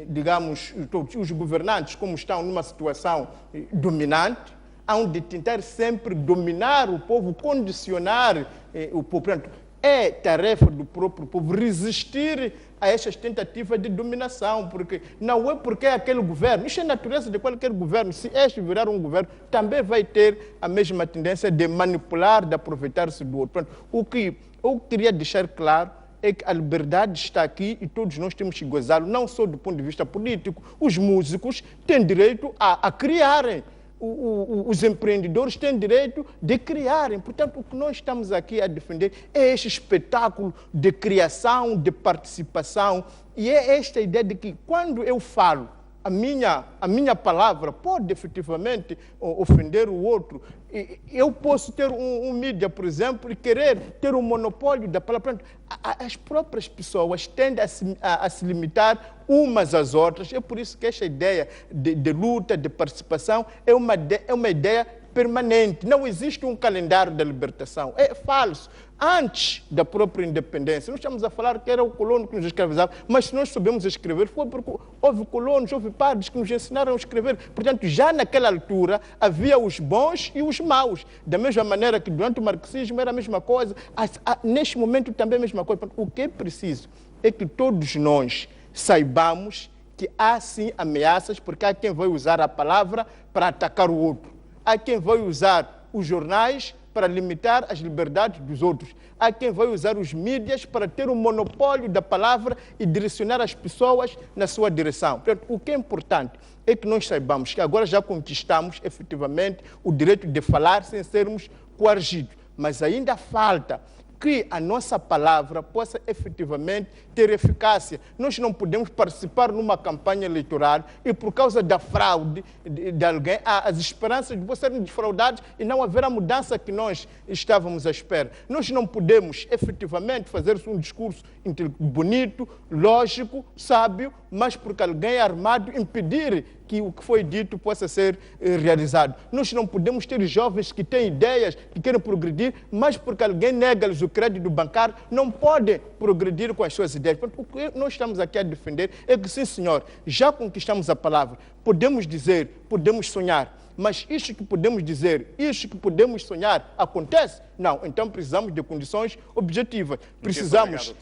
digamos, os governantes como estão numa situação dominante, há de tentar sempre dominar o povo, condicionar o povo. Portanto, é tarefa do próprio povo resistir a estas tentativas de dominação, porque não é porque é aquele governo, isso é a natureza de qualquer governo, se este virar um governo, também vai ter a mesma tendência de manipular, de aproveitar-se do outro. Portanto, o que eu queria deixar claro é que a liberdade está aqui e todos nós temos que gozá-lo, não só do ponto de vista político. Os músicos têm direito a criarem. Os empreendedores têm direito de criarem. Portanto, o que nós estamos aqui a defender é este espetáculo de criação, de participação. E é esta ideia de que, quando eu falo, a minha palavra pode efetivamente ofender o outro. Eu posso ter um mídia, por exemplo, e querer ter um monopólio da palavra. As próprias pessoas tendem a se limitar umas às outras. É por isso que esta ideia de luta, de participação, é uma ideia permanente. Não existe um calendário da libertação. É falso. Antes da própria independência, nós estamos a falar que era o colono que nos escravizava, mas se nós soubemos escrever, foi porque houve colonos, houve padres que nos ensinaram a escrever. Portanto, já naquela altura, havia os bons e os maus. Da mesma maneira que durante o marxismo era a mesma coisa, neste momento também é a mesma coisa. Portanto, o que é preciso é que todos nós saibamos que há sim ameaças, porque há quem vai usar a palavra para atacar o outro. Há quem vai usar os jornais para limitar as liberdades dos outros. Há quem vai usar os mídias para ter o monopólio da palavra e direcionar as pessoas na sua direção. Portanto, o que é importante é que nós saibamos que agora já conquistamos efetivamente o direito de falar sem sermos coagidos, mas ainda falta que a nossa palavra possa efetivamente ter eficácia. Nós não podemos participar numa campanha eleitoral e por causa da fraude de alguém, as esperanças de serem defraudadas e não haver a mudança que nós estávamos à espera. Nós não podemos efetivamente fazer um discurso bonito, lógico, sábio, mas porque alguém é armado impedir que o que foi dito possa ser realizado. Nós não podemos ter jovens que têm ideias, que querem progredir, mas porque alguém nega-lhes o crédito bancário, não podem progredir com as suas ideias. O que nós estamos aqui a defender é que, sim, senhor, já conquistamos a palavra, podemos dizer, podemos sonhar, mas isto que podemos dizer, isto que podemos sonhar, acontece? Não, então precisamos de condições objetivas. Precisamos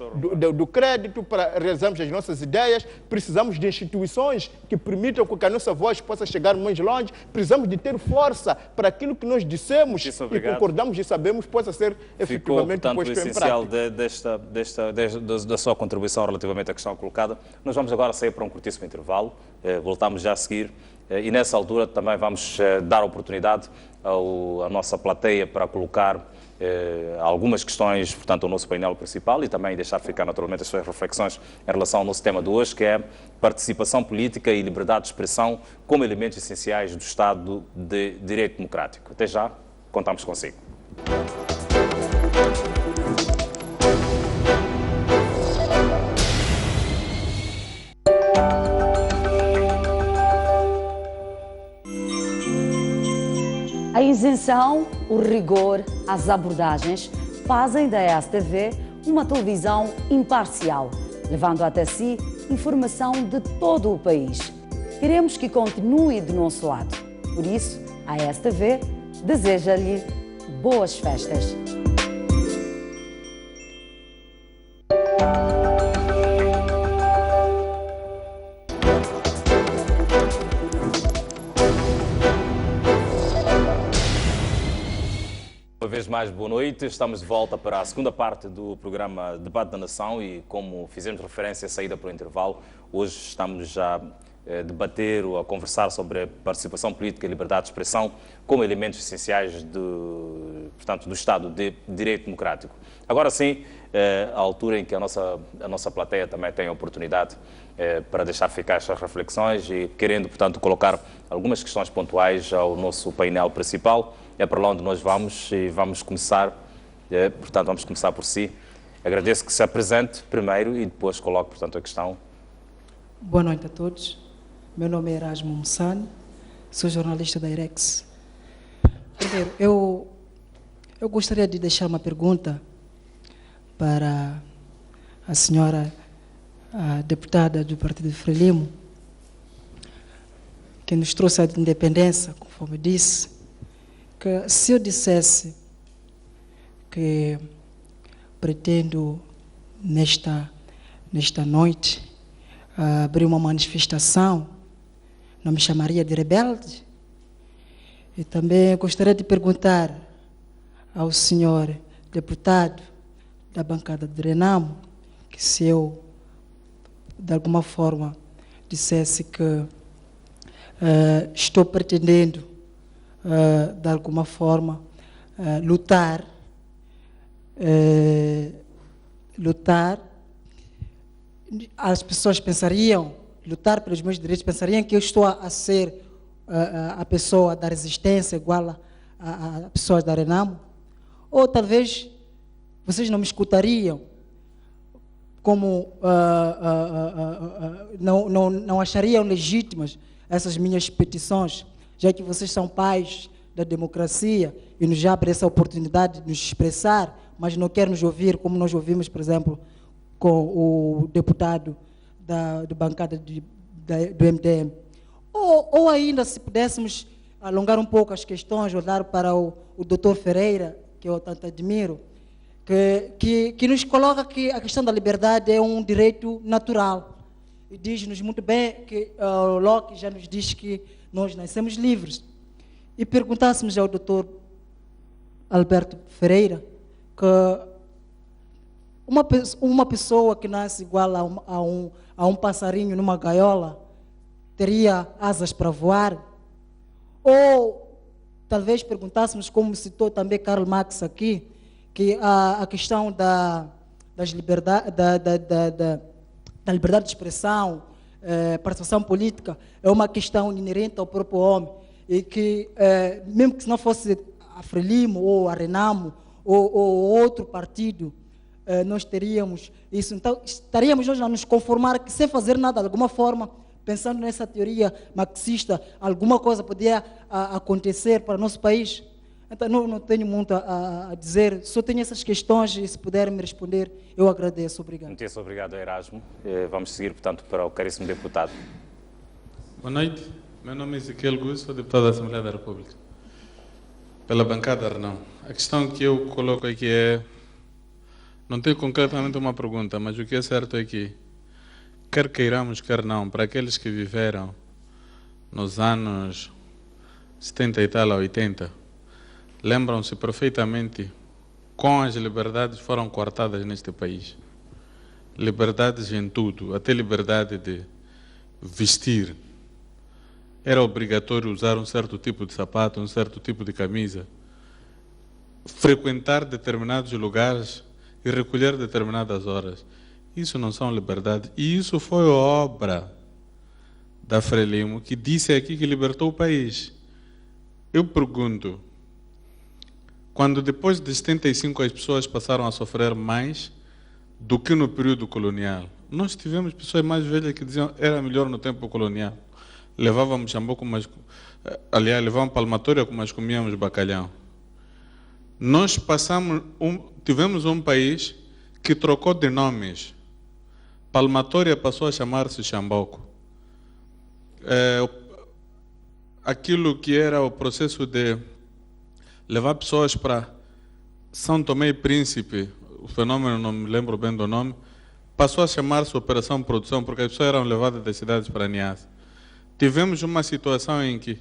do crédito para realizarmos as nossas ideias, precisamos de instituições que permitam que a nossa voz possa chegar mais longe, precisamos de ter força para aquilo que nós dissemos e concordamos e sabemos possa ser efetivamente posto em prática. Da sua contribuição relativamente à questão colocada. Nós vamos agora sair para um curtíssimo intervalo, voltamos já a seguir. E nessa altura também vamos dar oportunidade à nossa plateia para colocar algumas questões, portanto, ao nosso painel principal e também deixar ficar naturalmente as suas reflexões em relação ao nosso tema de hoje, que é participação política e liberdade de expressão como elementos essenciais do Estado de Direito Democrático. Até já, contamos consigo. A isenção, o rigor, as abordagens fazem da STV uma televisão imparcial, levando até si informação de todo o país. Queremos que continue do nosso lado. Por isso, a STV deseja-lhe boas festas. Uma vez mais, boa noite. Estamos de volta para a segunda parte do programa Debate da Nação e, como fizemos referência à saída para o intervalo, hoje estamos já a debater ou a conversar sobre a participação política e liberdade de expressão como elementos essenciais do Estado de Direito Democrático. Agora sim, a altura em que a nossa plateia também tem a oportunidade para deixar ficar estas reflexões e querendo, portanto, colocar algumas questões pontuais ao nosso painel principal. É para lá onde nós vamos e vamos começar, portanto, vamos começar por si. Agradeço que se apresente primeiro e depois coloque, portanto, a questão. Boa noite a todos. Meu nome é Erasmo Mussani, sou jornalista da IREX. Primeiro, eu gostaria de deixar uma pergunta para a senhora a deputada do Partido Frelimo, que nos trouxe a independência, conforme disse, que se eu dissesse que pretendo, nesta noite, abrir uma manifestação, não me chamaria de rebelde? E também gostaria de perguntar ao senhor deputado da bancada de Renamo, que se eu, de alguma forma, dissesse que estou pretendendo, de alguma forma, lutar, as pessoas pensariam, lutar pelos meus direitos, pensariam que eu estou a ser a pessoa da resistência igual a pessoas da Renamo, ou talvez vocês não me escutariam, como não achariam legítimas essas minhas petições, já que vocês são pais da democracia e nos abre essa oportunidade de nos expressar, mas não quer nos ouvir, como nós ouvimos, por exemplo, com o deputado da bancada do MDM. Ou ainda, se pudéssemos alongar um pouco as questões, olhar para o Dr. Ferreira, que eu tanto admiro, que nos coloca que a questão da liberdade é um direito natural. E diz-nos muito bem que Locke já nos diz que nós nascemos livres. E perguntássemos ao Dr. Alberto Ferreira que uma pessoa que nasce igual a um passarinho numa gaiola teria asas para voar? Ou talvez perguntássemos, como citou também Karl Marx aqui, que a questão da liberdade de expressão, participação política, é uma questão inerente ao próprio homem, e que, mesmo que se não fosse a Frelimo ou a Renamo ou outro partido, nós teríamos isso. Então, estaríamos nós a nos conformar que, sem fazer nada, de alguma forma, pensando nessa teoria marxista, alguma coisa podia acontecer para o nosso país. Então, não tenho muito a dizer, só tenho essas questões e se puderem me responder, eu agradeço. Obrigado. Muito obrigado, Erasmo. Vamos seguir, portanto, para o caríssimo deputado. Boa noite. Meu nome é Ezequiel Gus, sou deputado da Assembleia da República. Pela bancada, não. A questão que eu coloco aqui é... Não tenho concretamente uma pergunta, mas o que é certo é que, quer queiramos, quer não, para aqueles que viveram nos anos 70 e tal a 80, lembram-se perfeitamente como as liberdades foram cortadas neste país. Liberdades em tudo, até liberdade de vestir. Era obrigatório usar um certo tipo de sapato, um certo tipo de camisa, frequentar determinados lugares e recolher determinadas horas. Isso não são liberdades. E isso foi obra da Frelimo, que disse aqui que libertou o país. Eu pergunto, quando depois de 75 as pessoas passaram a sofrer mais do que no período colonial, nós tivemos pessoas mais velhas que diziam que era melhor no tempo colonial. Levávamos jambu, aliás, levávamos palmatória, mas comíamos bacalhau. Nós tivemos um país que trocou de nomes. Palmatória passou a chamar-se Xamboco. Aquilo que era o processo de levar pessoas para São Tomé e Príncipe, o fenômeno, não me lembro bem do nome, passou a chamar-se Operação Produção, porque as pessoas eram levadas das cidades para Niassa. Tivemos uma situação em que,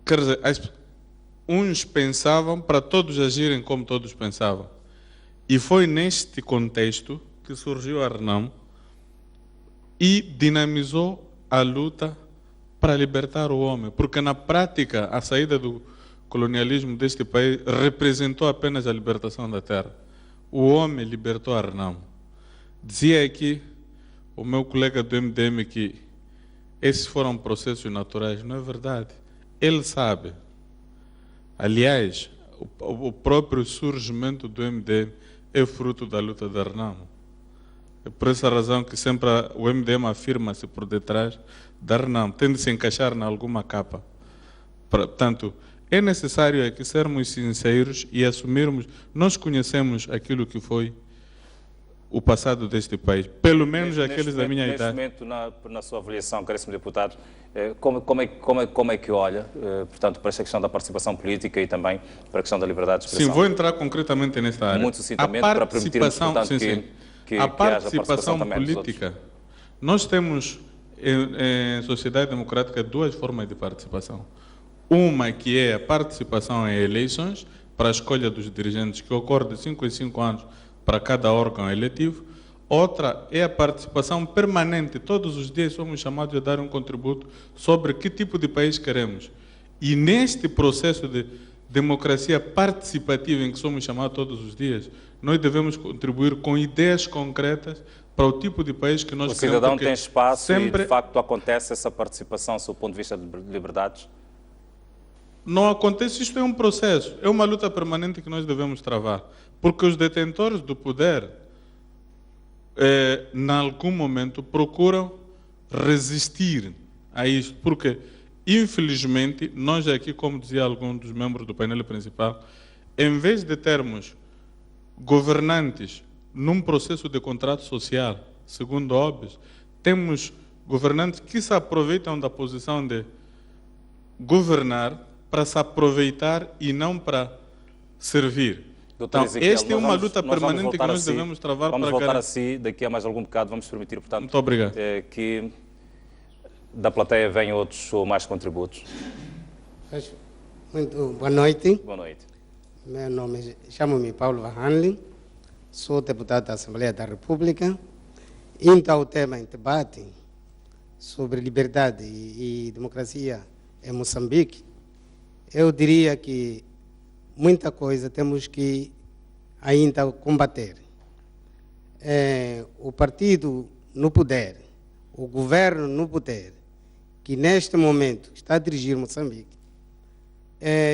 quer dizer, uns pensavam para todos agirem como todos pensavam. E foi neste contexto que surgiu a Renamo e dinamizou a luta para libertar o homem. Porque, na prática, a saída do colonialismo deste país representou apenas a libertação da terra. O homem libertou a Renamo. Dizia aqui o meu colega do MDM que esses foram processos naturais. Não é verdade. Ele sabe. Aliás, o próprio surgimento do MDM é fruto da luta da Renamo. É por essa razão que sempre o MDM afirma-se por detrás da Renamo, tendo de se encaixar em alguma capa. Portanto, é necessário aqui sermos sinceros e assumirmos, nós conhecemos aquilo que foi o passado deste país, pelo menos aqueles da minha idade. Neste momento, na sua avaliação, caríssimo deputado, como é que olha, portanto, para esta questão da participação política e também para a questão da liberdade de expressão? Sim, vou entrar concretamente nesta área. Muito sucintamente, para permitirmos, portanto, que a participação também política, nós temos em sociedade democrática duas formas de participação. Uma que é a participação em eleições, para a escolha dos dirigentes, que ocorre de 5 em 5 anos para cada órgão eletivo. Outra é a participação permanente. Todos os dias somos chamados a dar um contributo sobre que tipo de país queremos. E neste processo de democracia participativa em que somos chamados todos os dias, nós devemos contribuir com ideias concretas para o tipo de país que nós queremos. O cidadão tem espaço e, de facto, acontece essa participação, do seu ponto de vista de liberdades? Não acontece, isto é um processo, é uma luta permanente que nós devemos travar. Porque os detentores do poder, em algum momento, procuram resistir a isto. Porque infelizmente, nós aqui, como dizia algum dos membros do painel principal, em vez de termos governantes num processo de contrato social, segundo óbvios, temos governantes que se aproveitam da posição de governar para se aproveitar e não para servir. Doutor Então, Ezequiel, esta é uma luta permanente que nós devemos travar para Vamos voltar a si daqui a mais algum bocado. Vamos permitir, portanto, muito obrigado. Que da plateia venham outros ou mais contributos. Muito boa noite. Boa noite. Meu nome chamo-me Paulo Vahanlin, sou deputado da Assembleia da República. Então, o tema em debate sobre liberdade e democracia em Moçambique, eu diria que muita coisa temos que ainda combater. O partido no poder, o governo no poder, que neste momento está a dirigir Moçambique,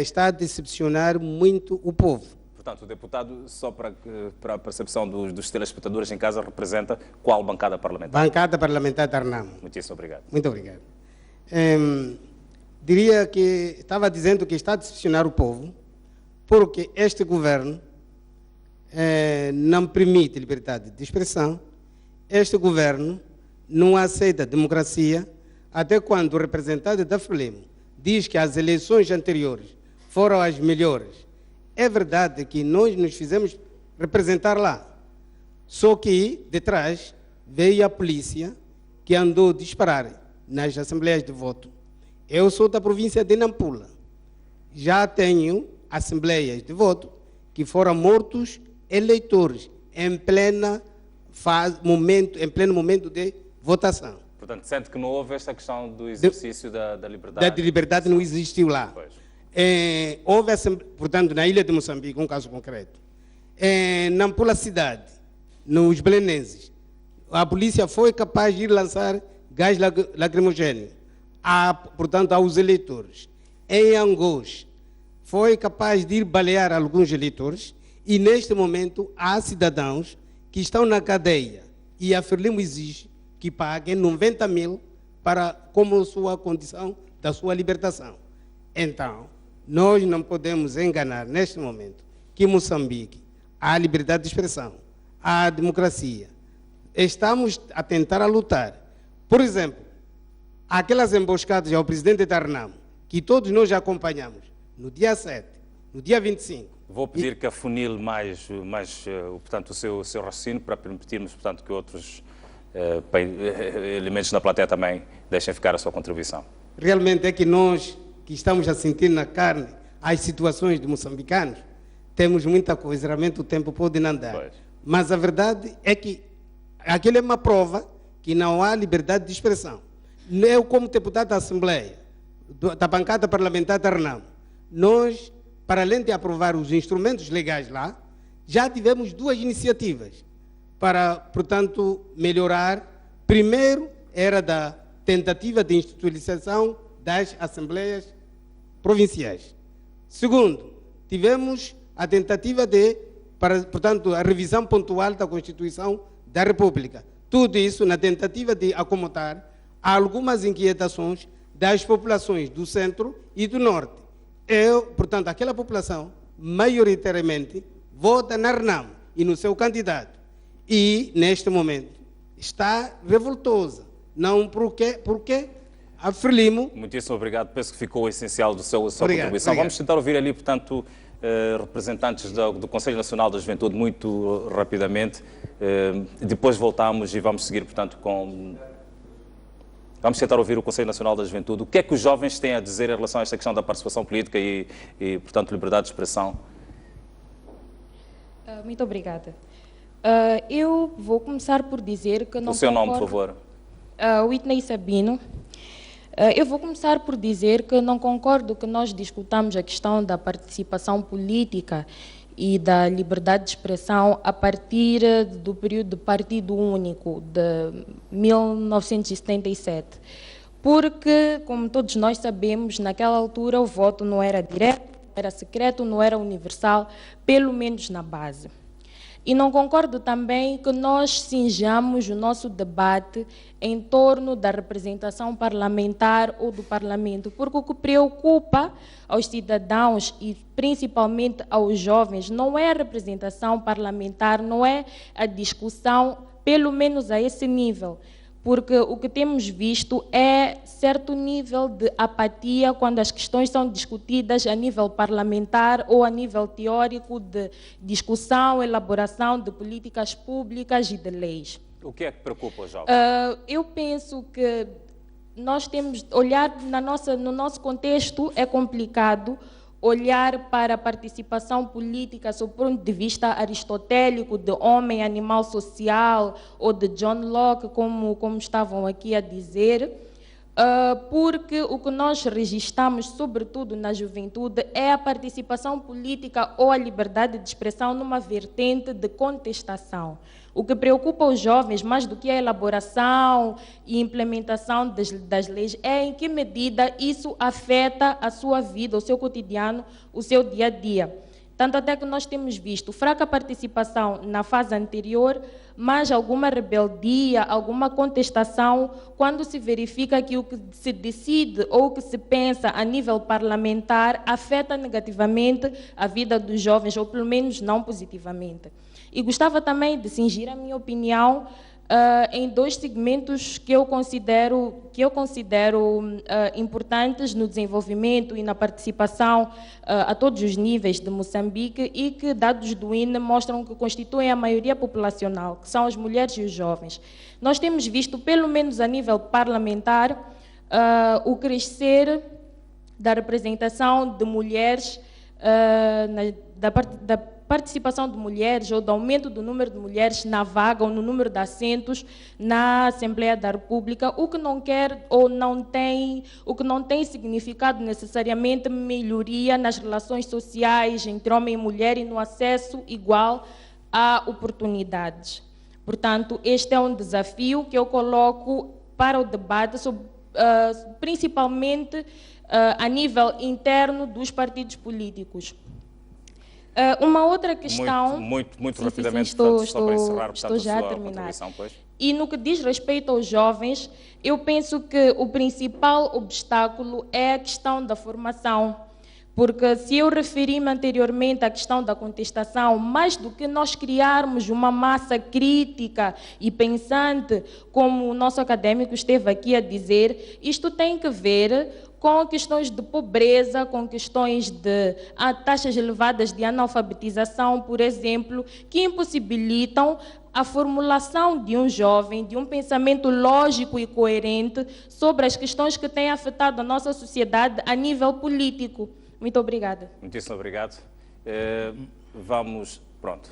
está a decepcionar muito o povo. Portanto, o deputado, só para a percepção dos telespectadores em casa, representa qual bancada parlamentar? Bancada parlamentar da Arnamo. Muitíssimo obrigado. Muito obrigado. Diria que estava dizendo que está a decepcionar o povo, porque este governo não permite liberdade de expressão, este governo não aceita democracia, até quando o representante da Frelimo diz que as eleições anteriores foram as melhores. É verdade que nós nos fizemos representar lá, só que de trás veio a polícia que andou a disparar nas assembleias de voto. Eu sou da província de Nampula, já tenho assembleias de voto que foram mortos eleitores em pleno momento de votação. Portanto, sente que não houve esta questão do exercício da liberdade? Da liberdade não existiu lá. Houve, portanto, na ilha de Moçambique, um caso concreto. Na Nampula cidade, nos belenenses, a polícia foi capaz de ir lançar gás lacrimogéneo, portanto, aos eleitores. Em Angós, foi capaz de ir balear alguns eleitores e, neste momento, há cidadãos que estão na cadeia e a Frelimo exige que paguem 90 mil como sua condição da sua libertação. Então, nós não podemos enganar, neste momento, que em Moçambique há liberdade de expressão, há democracia. Estamos a tentar lutar. Por exemplo, aquelas emboscadas ao presidente da Arnamo, que todos nós já acompanhamos, no dia 7, no dia 25. Vou pedir que afunile mais portanto, o seu raciocínio para permitirmos, portanto, que outros elementos na plateia também deixem ficar a sua contribuição. Realmente é que nós, que estamos a sentir na carne as situações de moçambicanos, temos muita coisa, realmente o tempo pode não dar. Pois. Mas a verdade é que aquilo é uma prova que não há liberdade de expressão. Eu, como deputado da Assembleia, da bancada parlamentar da Arnamo, nós, para além de aprovar os instrumentos legais lá, já tivemos duas iniciativas para, portanto, melhorar. Primeiro, era da tentativa de institucionalização das assembleias provinciais. Segundo, tivemos a tentativa portanto, a revisão pontual da Constituição da República. Tudo isso na tentativa de acomodar algumas inquietações das populações do centro e do norte. Portanto, aquela população, maioritariamente, vota na Arnamo e no seu candidato. E, neste momento, está revoltosa. Não porque a Frelimo... Muitíssimo obrigado. Penso que ficou o essencial da sua contribuição. Obrigado. Vamos tentar ouvir ali, portanto, representantes do Conselho Nacional da Juventude muito rapidamente. Depois voltamos e vamos seguir, portanto, com... Vamos tentar ouvir o Conselho Nacional da Juventude. O que é que os jovens têm a dizer em relação a esta questão da participação política e portanto, liberdade de expressão? Muito obrigada. Eu vou começar por dizer que não O seu nome, por favor. Whitney Sabino. Eu vou começar por dizer que não concordo que nós discutamos a questão da participação política e da liberdade de expressão a partir do período de Partido Único de 1977. Porque, como todos nós sabemos, naquela altura o voto não era direto, não era secreto, não era universal, pelo menos na base. E não concordo também que nós cinjamos o nosso debate em torno da representação parlamentar ou do Parlamento, porque o que preocupa aos cidadãos e principalmente aos jovens não é a representação parlamentar, não é a discussão, pelo menos a esse nível. Porque o que temos visto é certo nível de apatia quando as questões são discutidas a nível parlamentar ou a nível teórico de discussão, elaboração de políticas públicas e de leis. O que é que preocupa os jovens? Eu penso que nós temos de olhar no nosso contexto, é complicado olhar para a participação política sob o ponto de vista aristotélico, de homem, animal social, ou de John Locke, como estavam aqui a dizer, porque o que nós registramos, sobretudo na juventude, é a participação política ou a liberdade de expressão numa vertente de contestação. O que preocupa os jovens, mais do que a elaboração e implementação das leis, é em que medida isso afeta a sua vida, o seu cotidiano, o seu dia a dia. Tanto até que nós temos visto fraca participação na fase anterior, mas alguma rebeldia, alguma contestação, quando se verifica que o que se decide ou o que se pensa a nível parlamentar afeta negativamente a vida dos jovens, ou pelo menos não positivamente. E gostava também de cingir a minha opinião em dois segmentos que eu considero importantes no desenvolvimento e na participação a todos os níveis de Moçambique e que dados do INE mostram que constituem a maioria populacional, que são as mulheres e os jovens. Nós temos visto, pelo menos a nível parlamentar, o crescer da representação de mulheres, da participação de mulheres ou do aumento do número de mulheres na vaga ou no número de assentos na Assembleia da República, o que não quer ou não tem significado necessariamente melhoria nas relações sociais entre homem e mulher e no acesso igual a oportunidades. Portanto, este é um desafio que eu coloco para o debate, principalmente a nível interno dos partidos políticos. Uma outra questão... Muito rapidamente, portanto, só para encerrar, portanto, estou já a a sua terminar. contribuição, pois. E no que diz respeito aos jovens, eu penso que o principal obstáculo é a questão da formação. Porque se eu referi-me anteriormente à questão da contestação, mais do que nós criarmos uma massa crítica e pensante, como o nosso académico esteve aqui a dizer, isto tem que ver com questões de pobreza, com questões de taxas elevadas de analfabetização, por exemplo, que impossibilitam a formulação de um jovem, de um pensamento lógico e coerente sobre as questões que têm afetado a nossa sociedade a nível político. Muito obrigada. Muitíssimo obrigado. Pronto.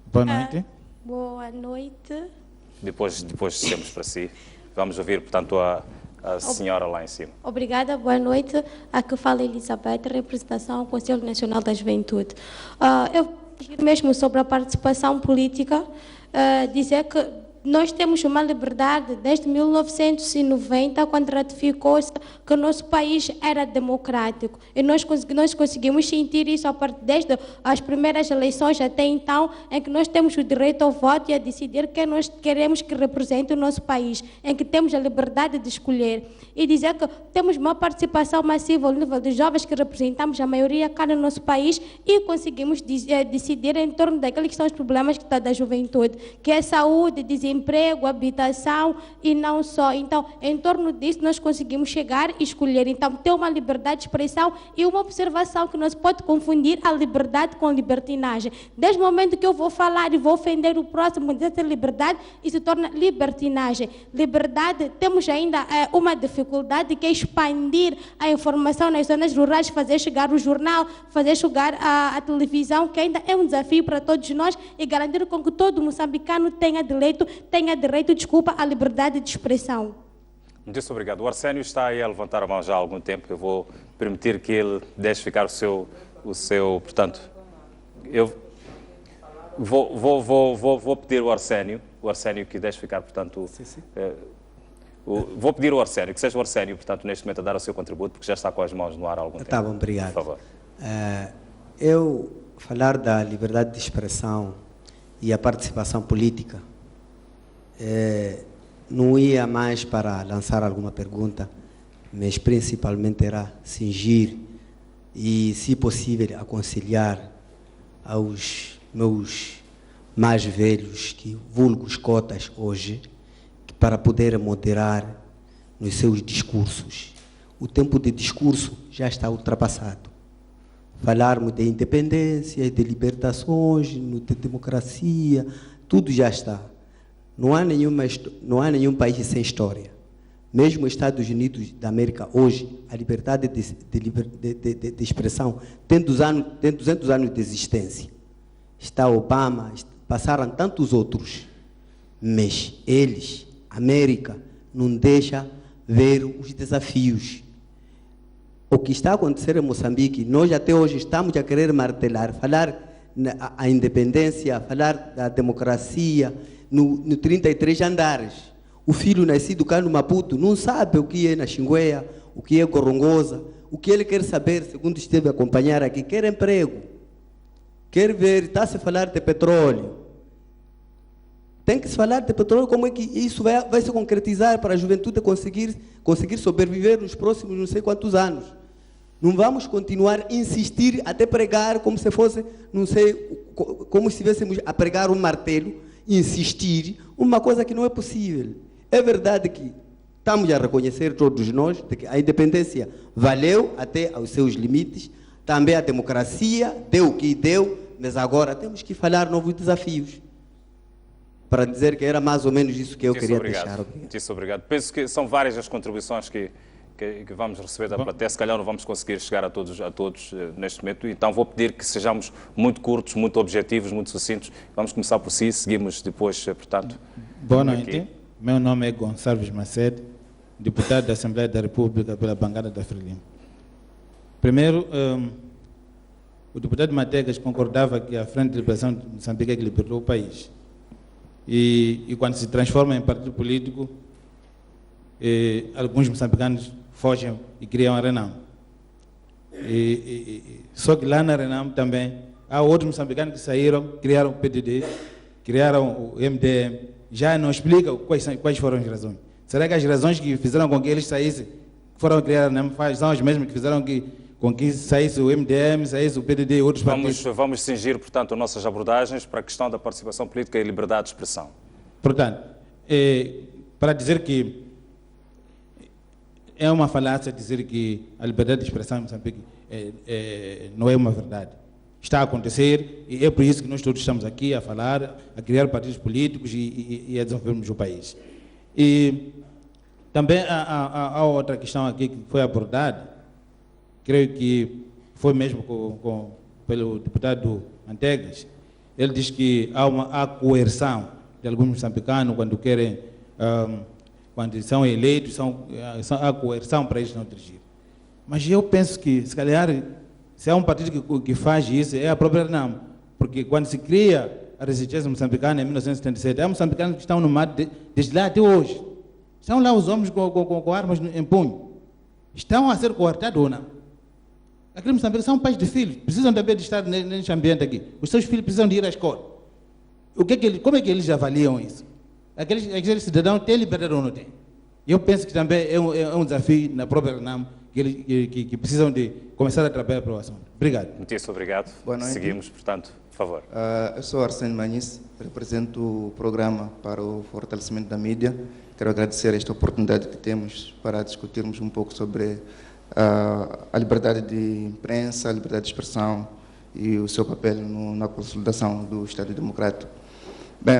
Boa noite. Boa noite. Depois dissemos para si. Vamos ouvir, portanto, a senhora lá em cima. Obrigada, boa noite. Aqui fala Elizabeth, representação ao Conselho Nacional da Juventude. Eu mesmo sobre a participação política, dizer que nós temos uma liberdade desde 1990, quando ratificou-se que o nosso país era democrático. E nós conseguimos sentir isso desde as primeiras eleições até então, em que nós temos o direito ao voto e a decidir quem nós queremos que represente o nosso país, em que temos a liberdade de escolher. E dizer que temos uma participação massiva ao nível dos jovens que representamos a maioria cá no nosso país e conseguimos decidir em torno daqueles que são os problemas da juventude, que é saúde, desemprego, habitação e não só. Então, em torno disso, nós conseguimos chegar e escolher. Então, ter uma liberdade de expressão e uma observação que não se pode confundir a liberdade com libertinagem. Desde o momento que eu vou falar e vou ofender o próximo dessa liberdade, isso se torna libertinagem. Liberdade, temos ainda uma dificuldade que é expandir a informação nas zonas rurais, fazer chegar o jornal, fazer chegar a televisão, que ainda é um desafio para todos nós e garantir com que todo moçambicano tenha direito à liberdade de expressão. Muito obrigado. O Arsénio está aí a levantar a mão já há algum tempo. Eu vou permitir que ele deixe ficar o seu portanto, eu vou pedir ao Arsénio que deixe ficar, portanto, vou pedir ao Arsénio, que seja o Arsénio, portanto, neste momento a dar o seu contributo, porque já está com as mãos no ar há algum tempo. Tá bom, obrigado. Por favor. Eu falar da liberdade de expressão e a participação política, não ia mais para lançar alguma pergunta, mas principalmente era cingir e, se possível, aconselhar aos meus mais velhos, que vulgos cotas hoje, para poder moderar nos seus discursos. O tempo de discurso já está ultrapassado. Falarmos de independência, de libertações, de democracia, tudo já está. Não há nenhum país sem história. Mesmo os Estados Unidos da América, hoje, a liberdade de expressão tem 200 anos de existência. Está Obama, passaram tantos outros, mas eles, América, não deixa ver os desafios. O que está a acontecer em Moçambique, nós até hoje estamos a querer martelar, falar a independência, falar da democracia, no 33 andares. O filho nascido cá no Maputo não sabe o que é na Xingueia, o que é Gorongosa, o que ele quer saber, segundo esteve a acompanhar aqui, quer emprego, quer ver, está-se a falar de petróleo. Tem que se falar de petróleo, como é que isso vai se concretizar para a juventude conseguir sobreviver nos próximos não sei quantos anos. Não vamos continuar a insistir até pregar como se fosse, não sei, como se estivéssemos a pregar um martelo, insistir, uma coisa que não é possível. É verdade que estamos a reconhecer todos nós de que a independência valeu até aos seus limites, também a democracia deu o que deu, mas agora temos que falar novos desafios. Para dizer que era mais ou menos isso que eu queria deixar. Muito obrigado. Penso que são várias as contribuições que vamos receber da plateia. Se calhar não vamos conseguir chegar a todos neste momento. Então vou pedir que sejamos muito curtos, muito objetivos, muito sucintos. Vamos começar por si, seguimos depois, portanto. Boa noite. Meu nome é Gonçalves Macedo, deputado da Assembleia da República pela bancada da Frelimo. Primeiro, o deputado Mategas concordava que a Frente de Liberação de Moçambique é que libertou o país. E quando se transforma em partido político, alguns moçambicanos fogem e criam a Renam. Só que lá na Renam também há outros moçambicanos que saíram, criaram o PDD, criaram o MDM. Já não explica quais foram as razões. Será que as razões que fizeram com que eles saíssem, foram criar a Renam, são as mesmas que fizeram com que saísse o MDM, saísse o PDD e outros partidos? Vamos cingir, portanto, as nossas abordagens para a questão da participação política e liberdade de expressão. Portanto, para dizer que é uma falácia dizer que a liberdade de expressão em Moçambique não é uma verdade. Está a acontecer e é por isso que nós todos estamos aqui a falar, a criar partidos políticos e a desenvolvermos o país. E também há outra questão aqui que foi abordada, creio que foi mesmo pelo deputado Mantegas. Ele diz que há coerção de alguns moçambicanos quando querem, quando são eleitos, há coerção para eles não dirigir. Mas eu penso que, se calhar, se há um partido que faz isso, é a própria Renam. Porque quando se cria a resistência moçambicana em 1977, há moçambicanos que estão no mar desde lá até hoje. Estão lá os homens com armas em punho. Estão a ser coartados ou não? Aqueles moçambicanos são pais de filhos, precisam também de estar neste ambiente aqui. Os seus filhos precisam de ir à escola. Como é que eles avaliam isso? Aqueles cidadãos têm liberdade ou não têm? Eu penso que também é um desafio na própria Renam, que precisam de começar a trabalhar para o assunto. Obrigado. Muito obrigado. Boa noite. Seguimos, portanto, por favor. Eu sou Arsênio Manice, represento o programa para o fortalecimento da mídia. Quero agradecer esta oportunidade que temos para discutirmos um pouco sobre a liberdade de imprensa, a liberdade de expressão e o seu papel na consolidação do Estado Democrático. Bem,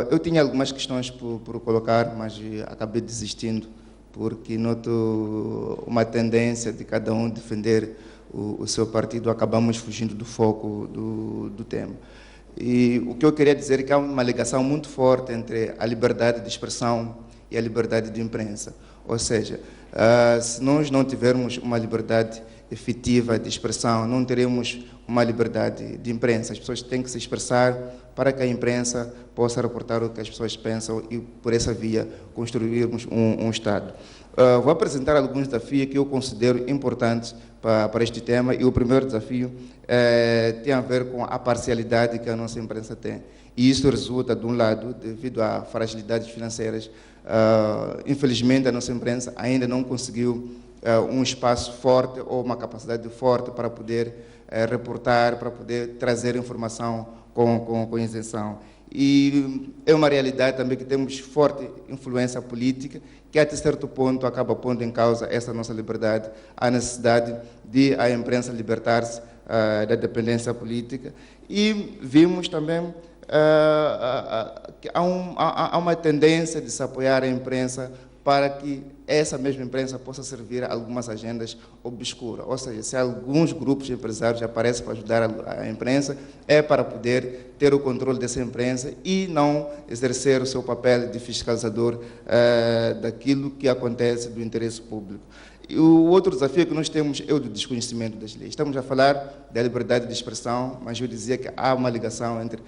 eu tinha algumas questões por colocar, mas acabei desistindo, porque noto uma tendência de cada um defender o seu partido, acabamos fugindo do foco do tema. E o que eu queria dizer é que há uma ligação muito forte entre a liberdade de expressão e a liberdade de imprensa. Ou seja, se nós não tivermos uma liberdade efetiva de expressão, não teremos uma liberdade de imprensa. As pessoas têm que se expressar para que a imprensa possa reportar o que as pessoas pensam e, por essa via, construirmos um Estado. Vou apresentar alguns desafios que eu considero importantes para este tema, e o primeiro desafio tem a ver com a parcialidade que a nossa imprensa tem. E isso resulta, de um lado, devido a fragilidades financeiras, infelizmente a nossa imprensa ainda não conseguiu um espaço forte ou uma capacidade forte para poder reportar, para poder trazer informação com isenção. E é uma realidade também que temos forte influência política, que até certo ponto acaba pondo em causa essa nossa liberdade, a necessidade de a imprensa libertar-se da dependência política. E vimos também que há uma tendência de se apoiar a imprensa para que essa mesma imprensa possa servir a algumas agendas obscuras. Ou seja, se alguns grupos empresários aparecem para ajudar a imprensa, é para poder ter o controle dessa imprensa e não exercer o seu papel de fiscalizador daquilo que acontece do interesse público. E o outro desafio que nós temos é o do desconhecimento das leis. Estamos a falar da liberdade de expressão, mas eu dizia que há uma ligação entre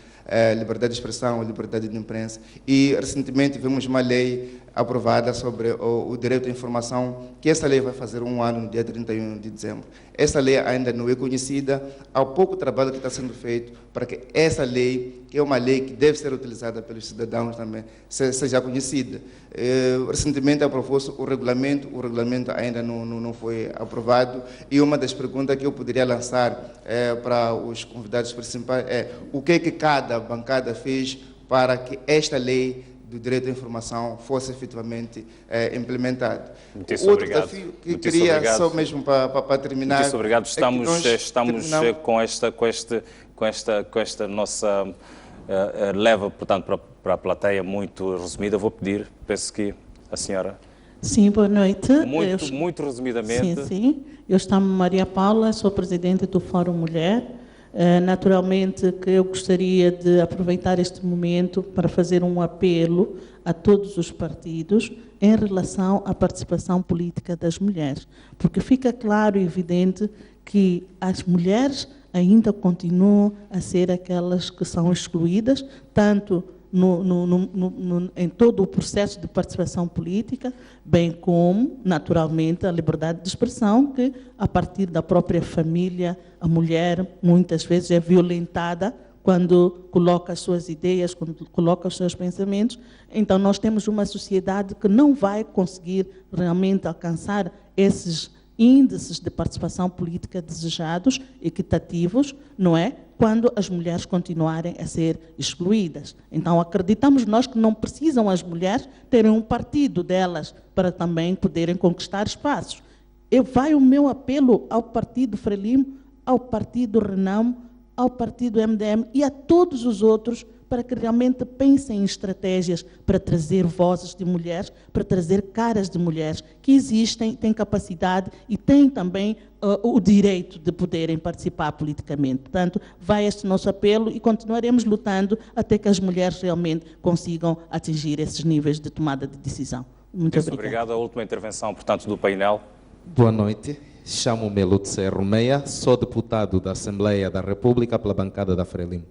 liberdade de expressão e liberdade de imprensa. E recentemente vimos uma lei aprovada sobre o direito à informação, que essa lei vai fazer 1 ano no dia 31 de dezembro. Essa lei ainda não é conhecida, há pouco trabalho que está sendo feito para que essa lei, que é uma lei que deve ser utilizada pelos cidadãos também, seja conhecida. Recentemente aprovou-se o regulamento ainda não foi aprovado, e uma das perguntas que eu poderia lançar para os convidados principais é o que cada bancada fez para que esta lei do direito à informação fosse efetivamente implementada. Outro desafio que queria, só mesmo para terminar... Muito obrigado. Estamos com esta nossa leva, portanto, para a plateia muito resumida. Vou pedir, penso que a senhora... Sim, boa noite. Muito resumidamente. Sim. Eu chamo Maria Paula, sou presidente do Fórum Mulher. Naturalmente que eu gostaria de aproveitar este momento para fazer um apelo a todos os partidos em relação à participação política das mulheres, porque fica claro e evidente que as mulheres ainda continuam a ser aquelas que são excluídas, tanto em todo o processo de participação política, bem como, naturalmente, a liberdade de expressão, que, a partir da própria família, a mulher, muitas vezes, é violentada quando coloca as suas ideias, quando coloca os seus pensamentos. Então, nós temos uma sociedade que não vai conseguir realmente alcançar esses índices de participação política desejados, equitativos, não é? Quando as mulheres continuarem a ser excluídas. Então, acreditamos nós que não precisam as mulheres terem um partido delas para também poderem conquistar espaços. Vai o meu apelo ao Partido Frelimo, ao Partido Renamo, ao Partido MDM e a todos os outros para que realmente pensem em estratégias para trazer vozes de mulheres, para trazer caras de mulheres que existem, têm capacidade e têm também o direito de poderem participar politicamente. Portanto, vai este nosso apelo e continuaremos lutando até que as mulheres realmente consigam atingir esses níveis de tomada de decisão. Muito obrigado. A última intervenção, portanto, do painel. Boa noite. Chamo-me Lutze Romeia, sou deputado da Assembleia da República pela bancada da Frelimo.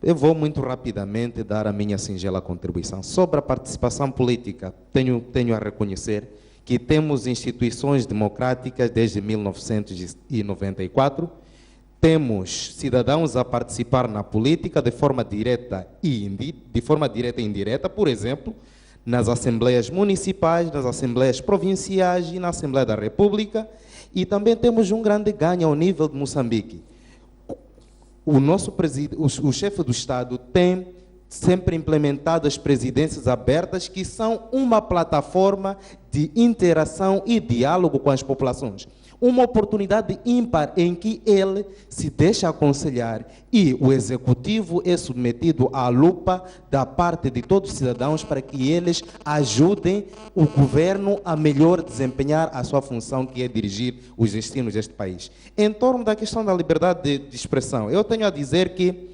Eu vou muito rapidamente dar a minha singela contribuição. Sobre a participação política, tenho a reconhecer que temos instituições democráticas desde 1994, temos cidadãos a participar na política de forma direta e indireta, por exemplo, nas assembleias municipais, nas assembleias provinciais e na Assembleia da República, e também temos um grande ganho ao nível de Moçambique. O chefe do Estado tem sempre implementado as presidências abertas, que são uma plataforma de interação e diálogo com as populações. Uma oportunidade ímpar em que ele se deixa aconselhar e o executivo é submetido à lupa da parte de todos os cidadãos para que eles ajudem o governo a melhor desempenhar a sua função, que é dirigir os destinos deste país. Em torno da questão da liberdade de expressão, eu tenho a dizer que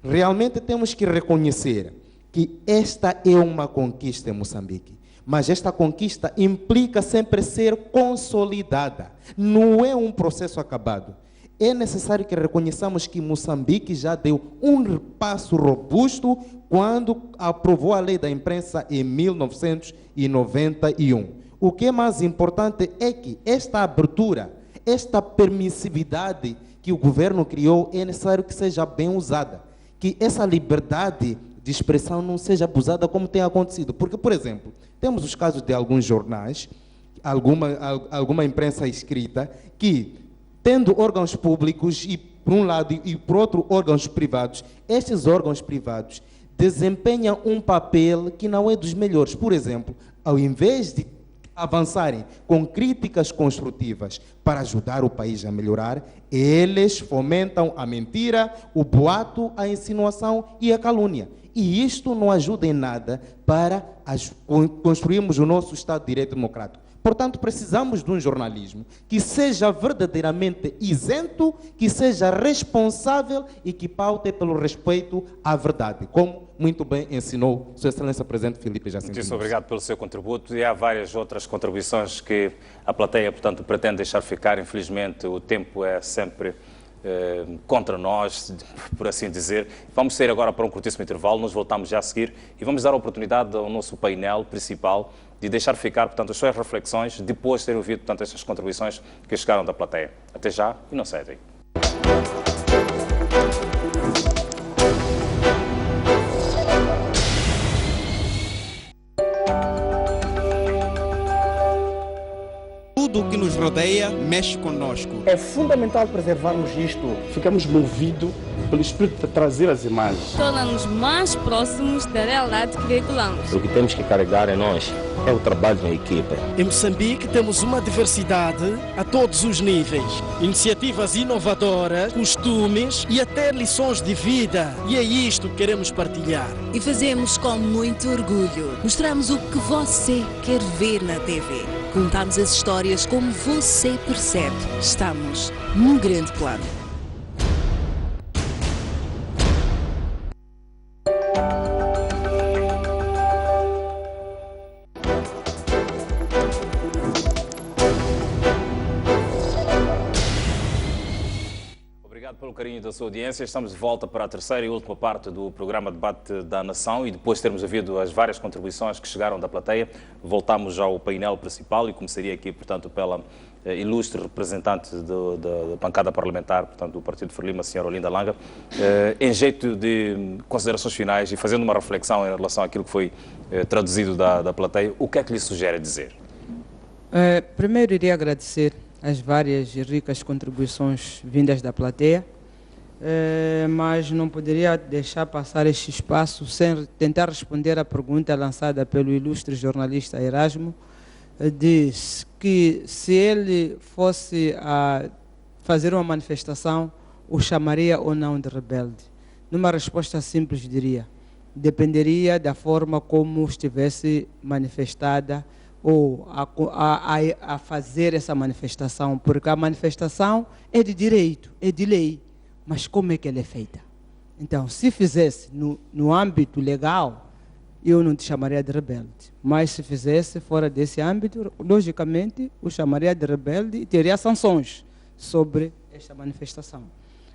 realmente temos que reconhecer que esta é uma conquista em Moçambique. Mas esta conquista implica sempre ser consolidada. Não é um processo acabado. É necessário que reconheçamos que Moçambique já deu um passo robusto quando aprovou a lei da imprensa em 1991. O que é mais importante é que esta abertura, esta permissividade que o governo criou, é necessário que seja bem usada, que essa liberdade de expressão não seja abusada como tem acontecido. Porque, por exemplo, temos os casos de alguns jornais, alguma imprensa escrita, que, tendo órgãos públicos, e por um lado e por outro órgãos privados, estes órgãos privados desempenham um papel que não é dos melhores. Por exemplo, ao invés de avançarem com críticas construtivas para ajudar o país a melhorar, eles fomentam a mentira, o boato, a insinuação e a calúnia. E isto não ajuda em nada para construirmos o nosso Estado de Direito Democrático. Portanto, precisamos de um jornalismo que seja verdadeiramente isento, que seja responsável e que paute pelo respeito à verdade, como muito bem ensinou Sua Excelência Presidente Filipe Jacinto. Muito obrigado pelo seu contributo, e há várias outras contribuições que a plateia, portanto, pretende deixar ficar. Infelizmente, o tempo é sempre contra nós, por assim dizer. Vamos sair agora para um curtíssimo intervalo, nos voltamos já a seguir e vamos dar a oportunidade ao nosso painel principal de deixar ficar, portanto, as suas reflexões depois de ter ouvido, portanto, estas contribuições que chegaram da plateia. Até já e não saia daí. Tudo o que nos rodeia mexe conosco. É fundamental preservarmos isto. Ficamos movidos pelo espírito de trazer as imagens. Torna-nos mais próximos da realidade que veiculamos. O que temos que carregar em nós é o trabalho em equipa. Em Moçambique temos uma diversidade a todos os níveis. Iniciativas inovadoras, costumes e até lições de vida. E é isto que queremos partilhar. E fazemos com muito orgulho. Mostramos o que você quer ver na TV. Contamos as histórias como você percebe. Estamos num grande plano. Obrigado pelo carinho da sua audiência. Estamos de volta para a terceira e última parte do programa Debate da Nação, e depois de termos ouvido as várias contribuições que chegaram da plateia, voltamos ao painel principal e começaria aqui, portanto, pela ilustre representante da bancada parlamentar, portanto, do Partido Frelimo, a senhora Olinda Langa, em jeito de considerações finais e fazendo uma reflexão em relação àquilo que foi traduzido da plateia, o que é que lhe sugere dizer? Primeiro, iria agradecer as várias e ricas contribuições vindas da plateia, mas não poderia deixar passar este espaço sem tentar responder à pergunta lançada pelo ilustre jornalista Erasmo. Diz que se ele fosse a fazer uma manifestação, o chamaria ou não de rebelde. Numa resposta simples, diria: dependeria da forma como estivesse manifestada ou a fazer essa manifestação, porque a manifestação é de direito, é de lei, mas como é que ela é feita? Então, se fizesse no âmbito legal, eu não te chamaria de rebelde, mas se fizesse fora desse âmbito, logicamente, o chamaria de rebelde e teria sanções sobre esta manifestação.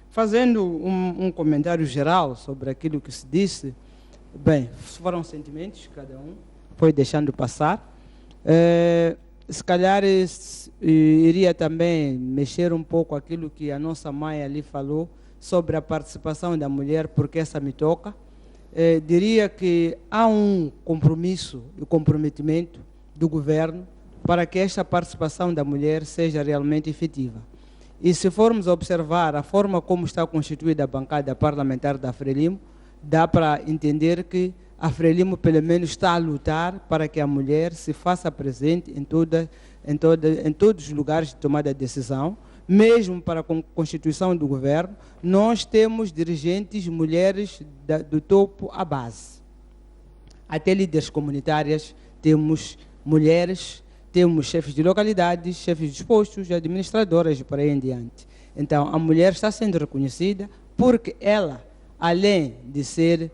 Fazendo um comentário geral sobre aquilo que se disse, bem, foram sentimentos, cada um foi deixando passar. Se calhar iria também mexer um pouco aquilo que a nossa mãe ali falou sobre a participação da mulher, porque essa me toca. Diria que há um compromisso e comprometimento do governo para que esta participação da mulher seja realmente efetiva. E se formos observar a forma como está constituída a bancada parlamentar da Frelimo, dá para entender que a Frelimo pelo menos está a lutar para que a mulher se faça presente em todos os lugares de tomada de decisão, mesmo para a constituição do governo. Nós temos dirigentes mulheres do topo à base. Até líderes comunitárias temos mulheres, temos chefes de localidades, chefes de postos, administradoras e por aí em diante. Então, a mulher está sendo reconhecida porque ela, além de ser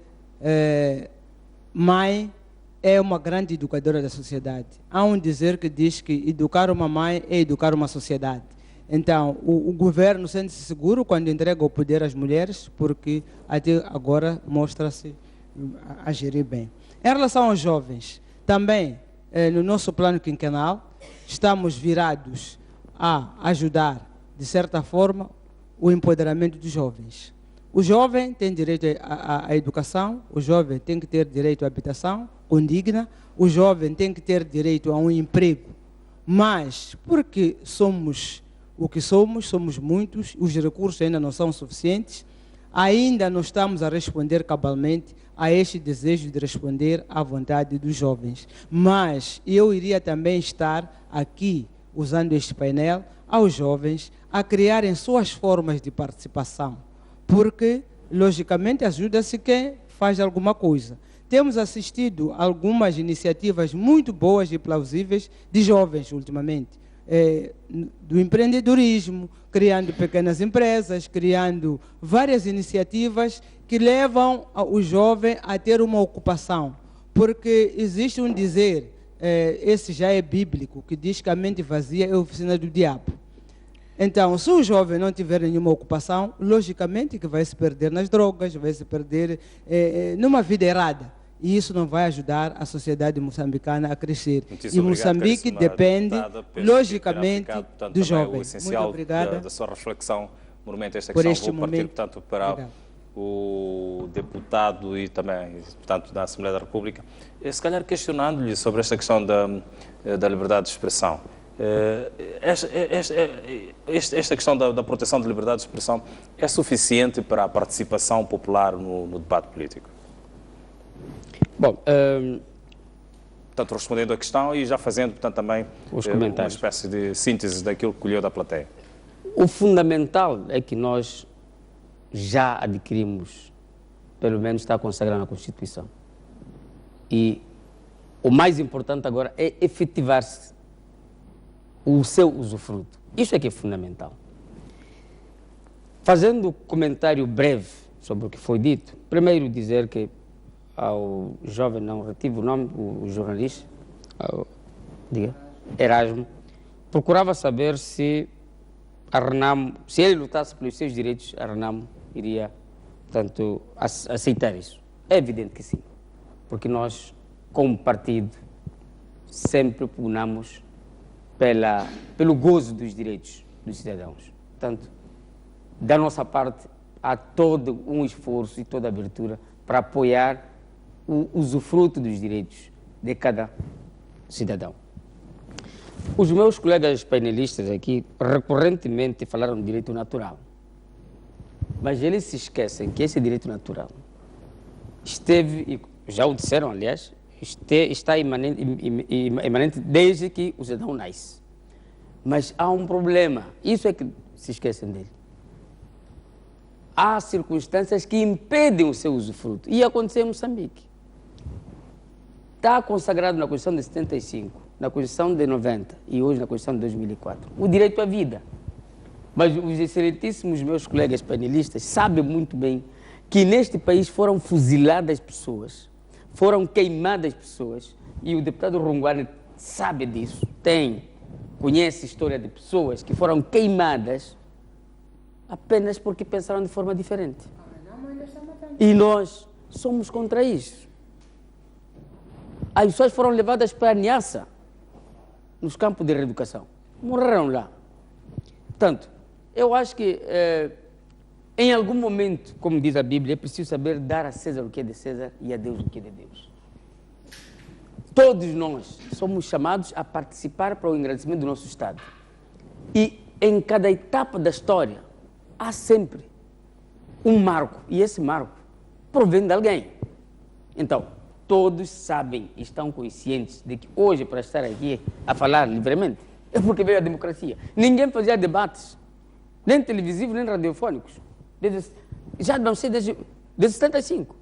mãe, é uma grande educadora da sociedade. Há um dizer que diz que educar uma mãe é educar uma sociedade. Então, o governo sente-se seguro quando entrega o poder às mulheres, porque até agora mostra-se a gerir bem. Em relação aos jovens, também no nosso plano quinquenal, estamos virados a ajudar, de certa forma, o empoderamento dos jovens. O jovem tem direito à educação, o jovem tem que ter direito à habitação condigna, o jovem tem que ter direito a um emprego. Mas, porque somos o que somos muitos, os recursos ainda não são suficientes, ainda não estamos a responder cabalmente a este desejo de responder à vontade dos jovens. Mas eu iria também estar aqui, usando este painel, aos jovens a criarem suas formas de participação, porque, logicamente, ajuda-se quem faz alguma coisa. Temos assistido a algumas iniciativas muito boas e plausíveis de jovens, ultimamente, do empreendedorismo, criando pequenas empresas, criando várias iniciativas que levam o jovem a ter uma ocupação. Porque existe um dizer, esse já é bíblico, que diz que a mente vazia é a oficina do diabo. Então, se o jovem não tiver nenhuma ocupação, logicamente que vai se perder nas drogas, vai se perder numa vida errada. E isso não vai ajudar a sociedade moçambicana a crescer. E Moçambique depende, logicamente, do jovem. O essencial muito obrigada da sua reflexão, no momento, esta por questão. este Vou partir, momento. portanto, para o deputado e também, portanto, da Assembleia da República, se calhar questionando-lhe sobre esta questão da liberdade de expressão. Esta questão da proteção da liberdade de expressão é suficiente para a participação popular no debate político? Bom, portanto, respondendo à questão e já fazendo, portanto, também uma espécie de síntese daquilo que colheu da plateia. O fundamental é que nós já adquirimos, pelo menos está consagrado na Constituição. E o mais importante agora é efetivar-se o seu usufruto. Isso é que é fundamental. Fazendo um comentário breve sobre o que foi dito, primeiro dizer que ao jovem, não retive o nome, o jornalista, Erasmo, procurava saber se a Renamo, se ele lutasse pelos seus direitos, a Renamo iria, portanto, aceitar isso. É evidente que sim, porque nós, como partido, sempre pugnamos pelo gozo dos direitos dos cidadãos. Portanto, da nossa parte, há todo um esforço e toda a abertura para apoiar o usufruto dos direitos de cada cidadão. Os meus colegas painelistas aqui recorrentemente falaram de direito natural, mas eles se esquecem que esse direito natural esteve, e já o disseram, aliás, está imanente desde que o cidadão nasce. Mas há um problema, isso é que se esquecem dele. Há circunstâncias que impedem o seu usufruto, e aconteceu em Moçambique. Está consagrado na Constituição de 75, na Constituição de 90 e hoje na Constituição de 2004, o direito à vida. Mas os excelentíssimos meus colegas painelistas sabem muito bem que neste país foram fuziladas pessoas, foram queimadas pessoas, e o deputado Ronguane sabe disso, conhece a história de pessoas que foram queimadas apenas porque pensaram de forma diferente. E nós somos contra isso. As pessoas foram levadas para a Niassa, nos campos de reeducação. Morreram lá. Portanto, eu acho que em algum momento, como diz a Bíblia, é preciso saber dar a César o que é de César e a Deus o que é de Deus. Todos nós somos chamados a participar para o engrandecimento do nosso Estado. E em cada etapa da história, há sempre um marco, e esse marco provém de alguém. Então, todos sabem e estão conscientes de que hoje, para estar aqui a falar livremente, é porque veio a democracia. Ninguém fazia debates, nem televisivos, nem radiofônicos. Já não sei, desde 75.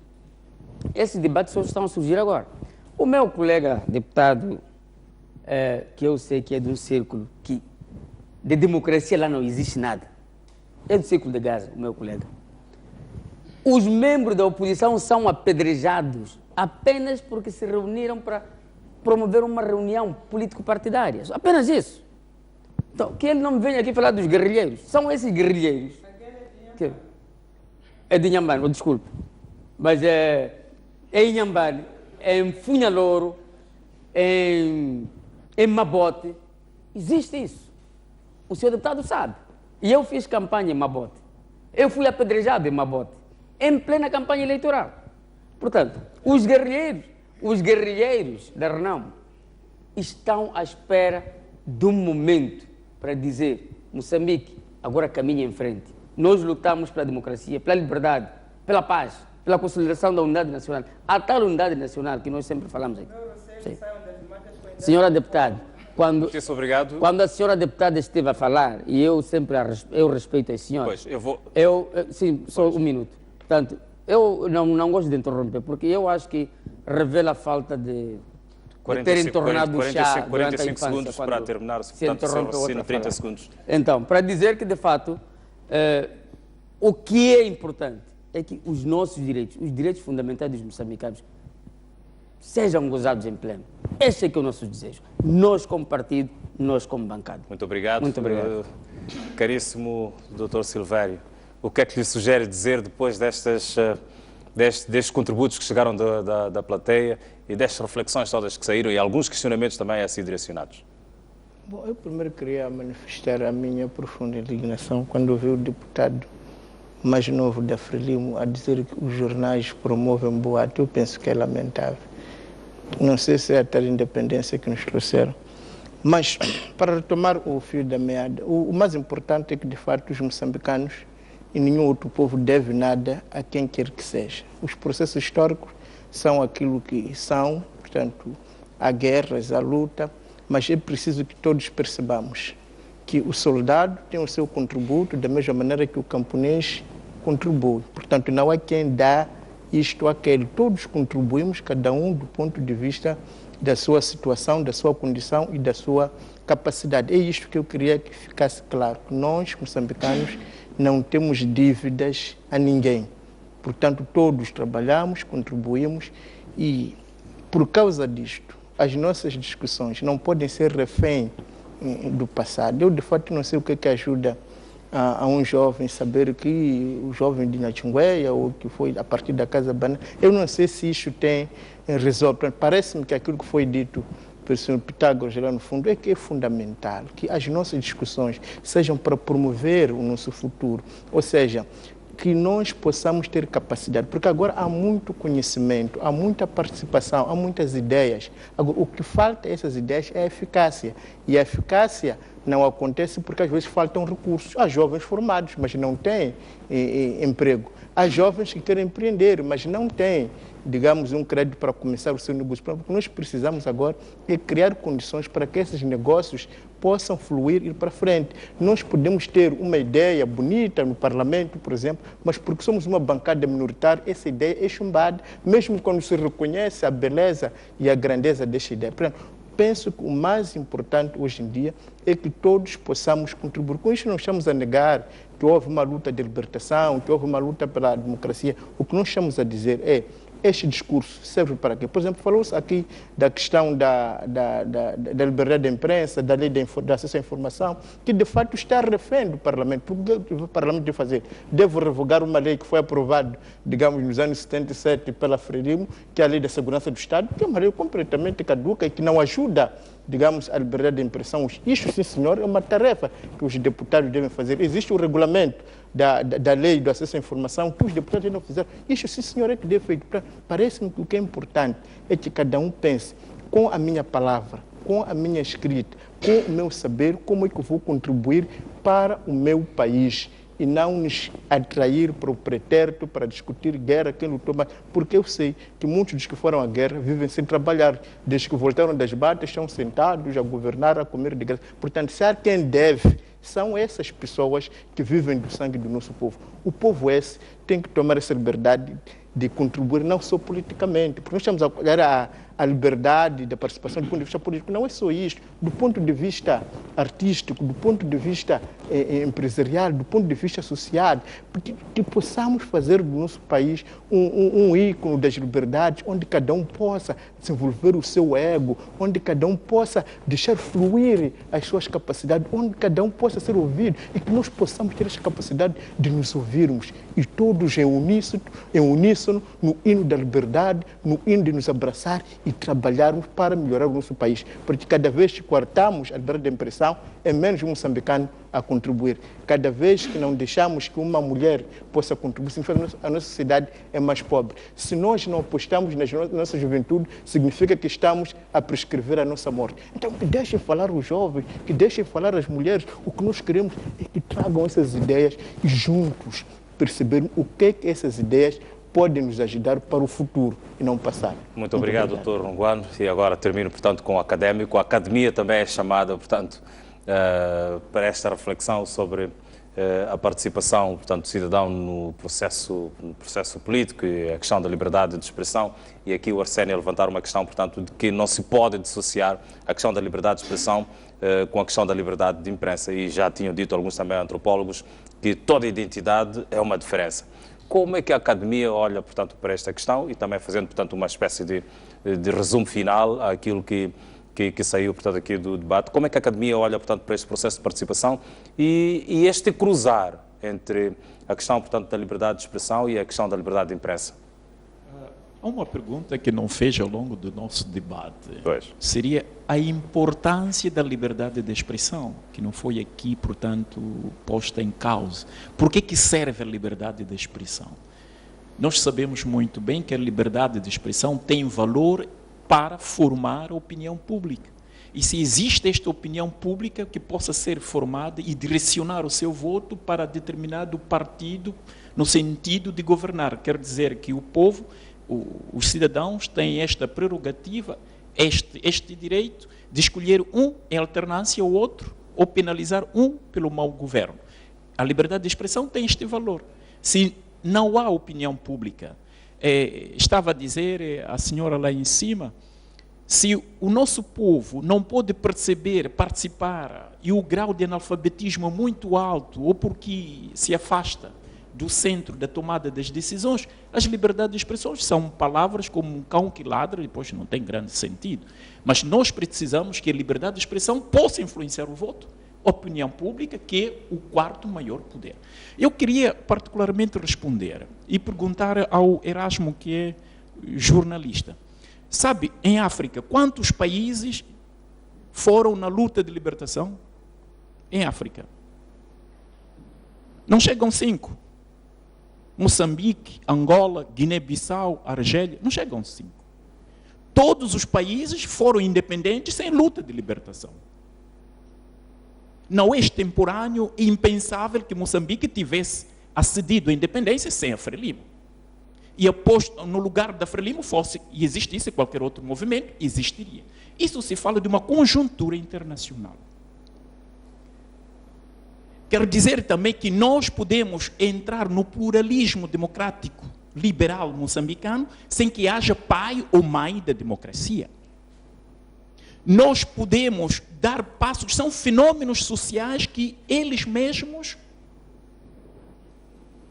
Esses debates só estão a surgir agora. O meu colega deputado, que eu sei que é de um círculo que de democracia lá não existe nada, é do círculo de Gaza, o meu colega. Os membros da oposição são apedrejados apenas porque se reuniram para promover uma reunião político-partidária. Apenas isso. Então, que ele não venha aqui falar dos guerrilheiros. São esses guerrilheiros. É de Inhambane, desculpe. Mas é em Inhambane, é em Funhalouro, em Mabote. Existe isso. O senhor deputado sabe. E eu fiz campanha em Mabote. Eu fui apedrejado em Mabote. em plena campanha eleitoral. Portanto, os guerrilheiros da Renamo estão à espera de um momento para dizer: Moçambique agora caminha em frente. Nós lutamos pela democracia, pela liberdade, pela paz, pela consolidação da unidade nacional. A tal unidade nacional que nós sempre falamos aqui. Sim. Senhora deputada, quando a senhora deputada esteve a falar, e eu sempre respeito a senhora. Pois, eu vou... Sim, só um minuto. Portanto, eu não gosto de interromper, porque eu acho que revela a falta de terem tornado o chá durante a infância. 45 segundos para terminar, se interrompe outra 30 segundos. Então, para dizer que, de fato, o que é importante é que os nossos direitos, os direitos fundamentais dos moçambicanos, sejam gozados em pleno. Este é que é o nosso desejo. Nós como partido, nós como bancada. Muito obrigado. Muito obrigado. Caríssimo Dr. Silvério, o que é que lhe sugere dizer depois destes contributos que chegaram da plateia e destas reflexões todas que saíram e alguns questionamentos também assim direcionados? Bom, eu primeiro queria manifestar a minha profunda indignação quando ouvi o deputado mais novo da Frelimo a dizer que os jornais promovem boato. Eu penso que é lamentável. Não sei se é a tal independência que nos trouxeram. Mas, para retomar o fio da meada, o mais importante é que, de fato, os moçambicanos e nenhum outro povo deve nada a quem quer que seja. Os processos históricos são aquilo que são, portanto, há guerras, há luta, mas é preciso que todos percebamos que o soldado tem o seu contributo da mesma maneira que o camponês contribui. Portanto, não há quem dá isto ou aquele. Todos contribuímos, cada um do ponto de vista da sua situação, da sua condição e da sua capacidade. É isto que eu queria que ficasse claro. Nós, moçambicanos, não temos dívidas a ninguém. Portanto, todos trabalhamos, contribuímos e, por causa disto, as nossas discussões não podem ser refém do passado. Eu, de fato, não sei o que é que ajuda a um jovem saber que o jovem de Natingueia ou que foi a partir da Casa Banana, eu não sei se isso tem resolvido. Parece-me que aquilo que foi dito pelo Sr. Pitágoras lá no fundo é que é fundamental que as nossas discussões sejam para promover o nosso futuro, ou seja, que nós possamos ter capacidade, porque agora há muito conhecimento, há muita participação, há muitas ideias. Agora, o que falta a essas ideias é a eficácia, e a eficácia não acontece porque às vezes faltam recursos. Há jovens formados, mas não têm emprego. Há jovens que querem empreender, mas não têm, digamos, um crédito para começar o seu negócio. O que nós precisamos agora é criar condições para que esses negócios possam fluir e ir para frente. Nós podemos ter uma ideia bonita no parlamento, por exemplo, mas porque somos uma bancada minoritária, essa ideia é chumbada, mesmo quando se reconhece a beleza e a grandeza desta ideia. Portanto, penso que o mais importante hoje em dia é que todos possamos contribuir. Com isso não estamos a negar que houve uma luta de libertação, que houve uma luta pela democracia. O que nós estamos a dizer é: este discurso serve para quê? Por exemplo, falou-se aqui da questão da liberdade da imprensa, da lei de acesso à informação, que de fato está refém do Parlamento. O que o Parlamento deve fazer? Deve revogar uma lei que foi aprovada, digamos, nos anos 77 pela Frelimo, que é a Lei da Segurança do Estado, que é uma lei completamente caduca e que não ajuda, digamos, a liberdade de impressão. Isto, sim senhor, é uma tarefa que os deputados devem fazer. Existe o regulamento da lei do acesso à informação que os deputados não fizeram. Isto, sim senhor, é que deve ser feito. Parece-me que o que é importante é que cada um pense com a minha palavra, com a minha escrita, com o meu saber, como é que eu vou contribuir para o meu país e não nos atrair para o pretérito, para discutir guerra, quem lutou mais. Porque eu sei que muitos dos que foram à guerra vivem sem trabalhar. Desde que voltaram das batas, estão sentados a governar, a comer de graça. Portanto, se há quem deve, são essas pessoas que vivem do sangue do nosso povo. O povo esse tem que tomar essa liberdade de contribuir, não só politicamente, porque nós estamos a olhar a liberdade da participação do ponto de vista político. Não é só isto, do ponto de vista artístico, do ponto de vista empresarial, do ponto de vista social, que possamos fazer do nosso país um ícone das liberdades, onde cada um possa desenvolver o seu ego, onde cada um possa deixar fluir as suas capacidades, onde cada um possa ser ouvido e que nós possamos ter essa capacidade de nos ouvirmos e todos em uníssono, no hino da liberdade, no hino de nos abraçar e e trabalharmos para melhorar o nosso país. Porque cada vez que cortamos a liberdade de expressão, é menos um moçambicano a contribuir. Cada vez que não deixamos que uma mulher possa contribuir, a nossa sociedade é mais pobre. Se nós não apostamos na nossa juventude, significa que estamos a prescrever a nossa morte. Então, que deixem falar os jovens, que deixem falar as mulheres. O que nós queremos é que tragam essas ideias e juntos perceberem o que é que essas ideias podem nos ajudar para o futuro e não passar. Muito obrigado, Dr. Nguano. E agora termino, portanto, com o académico. A academia também é chamada, portanto, para esta reflexão sobre a participação, portanto, do cidadão no processo político e a questão da liberdade de expressão. E aqui o Arsénio levantar uma questão, portanto, de que não se pode dissociar a questão da liberdade de expressão com a questão da liberdade de imprensa. E já tinham dito alguns também antropólogos que toda identidade é uma diferença. Como é que a academia olha, portanto, para esta questão e também fazendo, portanto, uma espécie de resumo final àquilo que saiu, portanto, aqui do debate. Como é que a academia olha, portanto, para este processo de participação e este cruzar entre a questão, portanto, da liberdade de expressão e a questão da liberdade de imprensa? Há uma pergunta que não fez ao longo do nosso debate. Pois. Seria a importância da liberdade de expressão, que não foi aqui, portanto, posta em causa. Por que serve a liberdade de expressão? Nós sabemos muito bem que a liberdade de expressão tem valor para formar a opinião pública. E se existe esta opinião pública que possa ser formada e direcionar o seu voto para determinado partido no sentido de governar, quer dizer que o povo, os cidadãos têm esta prerrogativa, este direito de escolher um em alternância ao outro ou penalizar um pelo mau governo. A liberdade de expressão tem este valor. Se não há opinião pública, estava a dizer a senhora lá em cima, se o nosso povo não pode perceber, participar, e o grau de analfabetismo é muito alto, ou porque se afasta do centro da tomada das decisões, as liberdades de expressão são palavras como um cão que ladra, depois não tem grande sentido. Mas nós precisamos que a liberdade de expressão possa influenciar o voto, a opinião pública, que é o quarto maior poder. Eu queria particularmente responder e perguntar ao Erasmo, que é jornalista. Sabe, em África, quantos países foram na luta de libertação? Em África. Não chegam 5. Moçambique, Angola, Guiné-Bissau, Argélia, não chegam 5. Todos os países foram independentes sem luta de libertação. Não é extemporâneo e impensável que Moçambique tivesse acedido à independência sem a Frelimo. E aposto no lugar da Frelimo fosse, e existisse qualquer outro movimento, existiria. Isso se fala de uma conjuntura internacional. Quero dizer também que nós podemos entrar no pluralismo democrático liberal moçambicano sem que haja pai ou mãe da democracia. Nós podemos dar passos, são fenômenos sociais que eles mesmos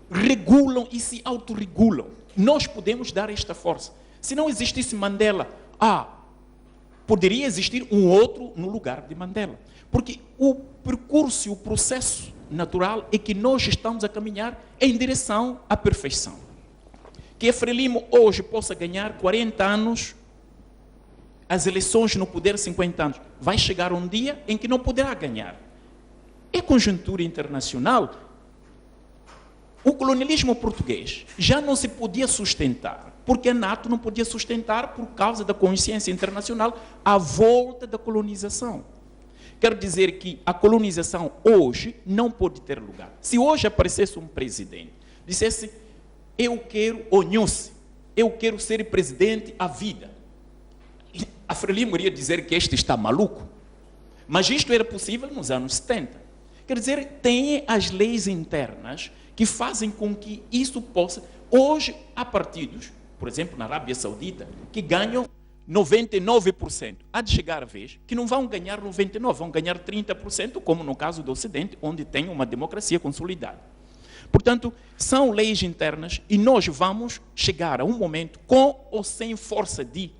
regulam e se autorregulam. Nós podemos dar esta força. Se não existisse Mandela, poderia existir um outro no lugar de Mandela. Porque o percurso e o processo natural é que nós estamos a caminhar em direção à perfeição. Que a Frelimo hoje possa ganhar 40 anos, as eleições no poder 50 anos. Vai chegar um dia em que não poderá ganhar. É conjuntura internacional. O colonialismo português já não se podia sustentar, porque a NATO não podia sustentar por causa da consciência internacional à volta da colonização. Quero dizer que a colonização hoje não pode ter lugar. Se hoje aparecesse um presidente, dissesse, eu quero onhou-se, eu quero ser presidente à vida. A Frelimo iria dizer que este está maluco. Mas isto era possível nos anos 70. Quer dizer, tem as leis internas que fazem com que isso possa... Hoje, há partidos, por exemplo, na Arábia Saudita, que ganham 99%. Há de chegar a vez que não vão ganhar 99%, vão ganhar 30%, como no caso do Ocidente, onde tem uma democracia consolidada. Portanto, são leis internas e nós vamos chegar a um momento com ou sem força de...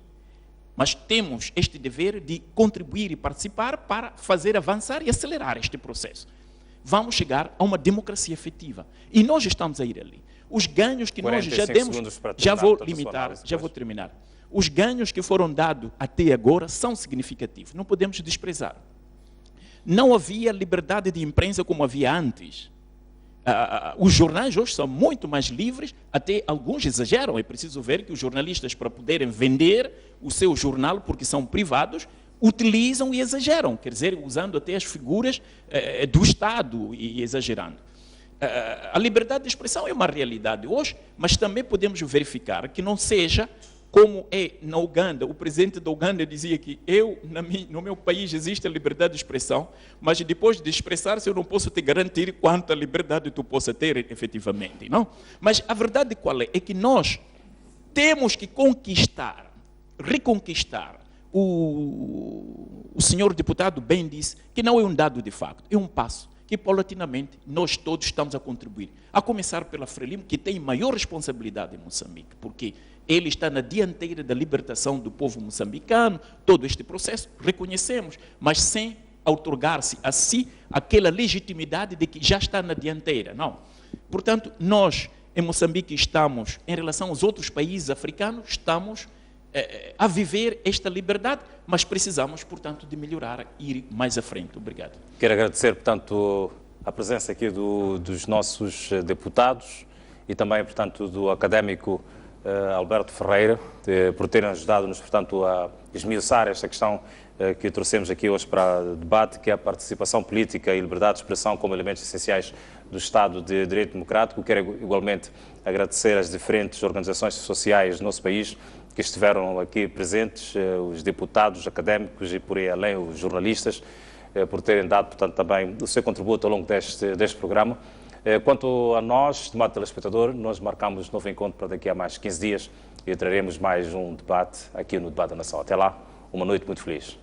Mas temos este dever de contribuir e participar para fazer avançar e acelerar este processo. Vamos chegar a uma democracia efetiva. E nós estamos a ir ali. Os ganhos que nós já demos... Já vou limitar, já vou terminar. os ganhos que foram dados até agora são significativos, não podemos desprezar. Não havia liberdade de imprensa como havia antes. Os jornais hoje são muito mais livres, até alguns exageram. É preciso ver que os jornalistas, para poderem vender o seu jornal, porque são privados, utilizam e exageram, quer dizer, usando até as figuras do Estado e exagerando. A liberdade de expressão é uma realidade hoje, mas também podemos verificar que não seja como é na Uganda. O presidente da Uganda dizia que no meu país existe a liberdade de expressão, mas depois de expressar-se eu não posso te garantir quanta liberdade tu possa ter efetivamente, não? Mas a verdade qual é? É que nós temos que reconquistar. O senhor deputado bem disse que não é um dado de facto, é um passo que paulatinamente nós todos estamos a contribuir. A começar pela Frelimo, que tem maior responsabilidade em Moçambique, porque ele está na dianteira da libertação do povo moçambicano, todo este processo, reconhecemos, mas sem outorgar-se a si aquela legitimidade de que já está na dianteira, não. Portanto, nós em Moçambique estamos, em relação aos outros países africanos, estamos a viver esta liberdade, mas precisamos, portanto, de melhorar e ir mais à frente. Obrigado. Quero agradecer, portanto, a presença aqui dos nossos deputados e também, portanto, do académico Alberto Ferreira, por terem ajudado-nos, portanto, a esmiuçar esta questão que trouxemos aqui hoje para debate, que é a participação política e liberdade de expressão como elementos essenciais do Estado de Direito Democrático. Quero igualmente agradecer às diferentes organizações sociais do nosso país que estiveram aqui presentes, os deputados, académicos e por aí além, os jornalistas, por terem dado, portanto, também o seu contributo ao longo deste programa. Quanto a nós, estimado telespectador, nós marcamos novo encontro para daqui a mais 15 dias e traremos mais um debate aqui no Debate da Nação. Até lá, uma noite muito feliz.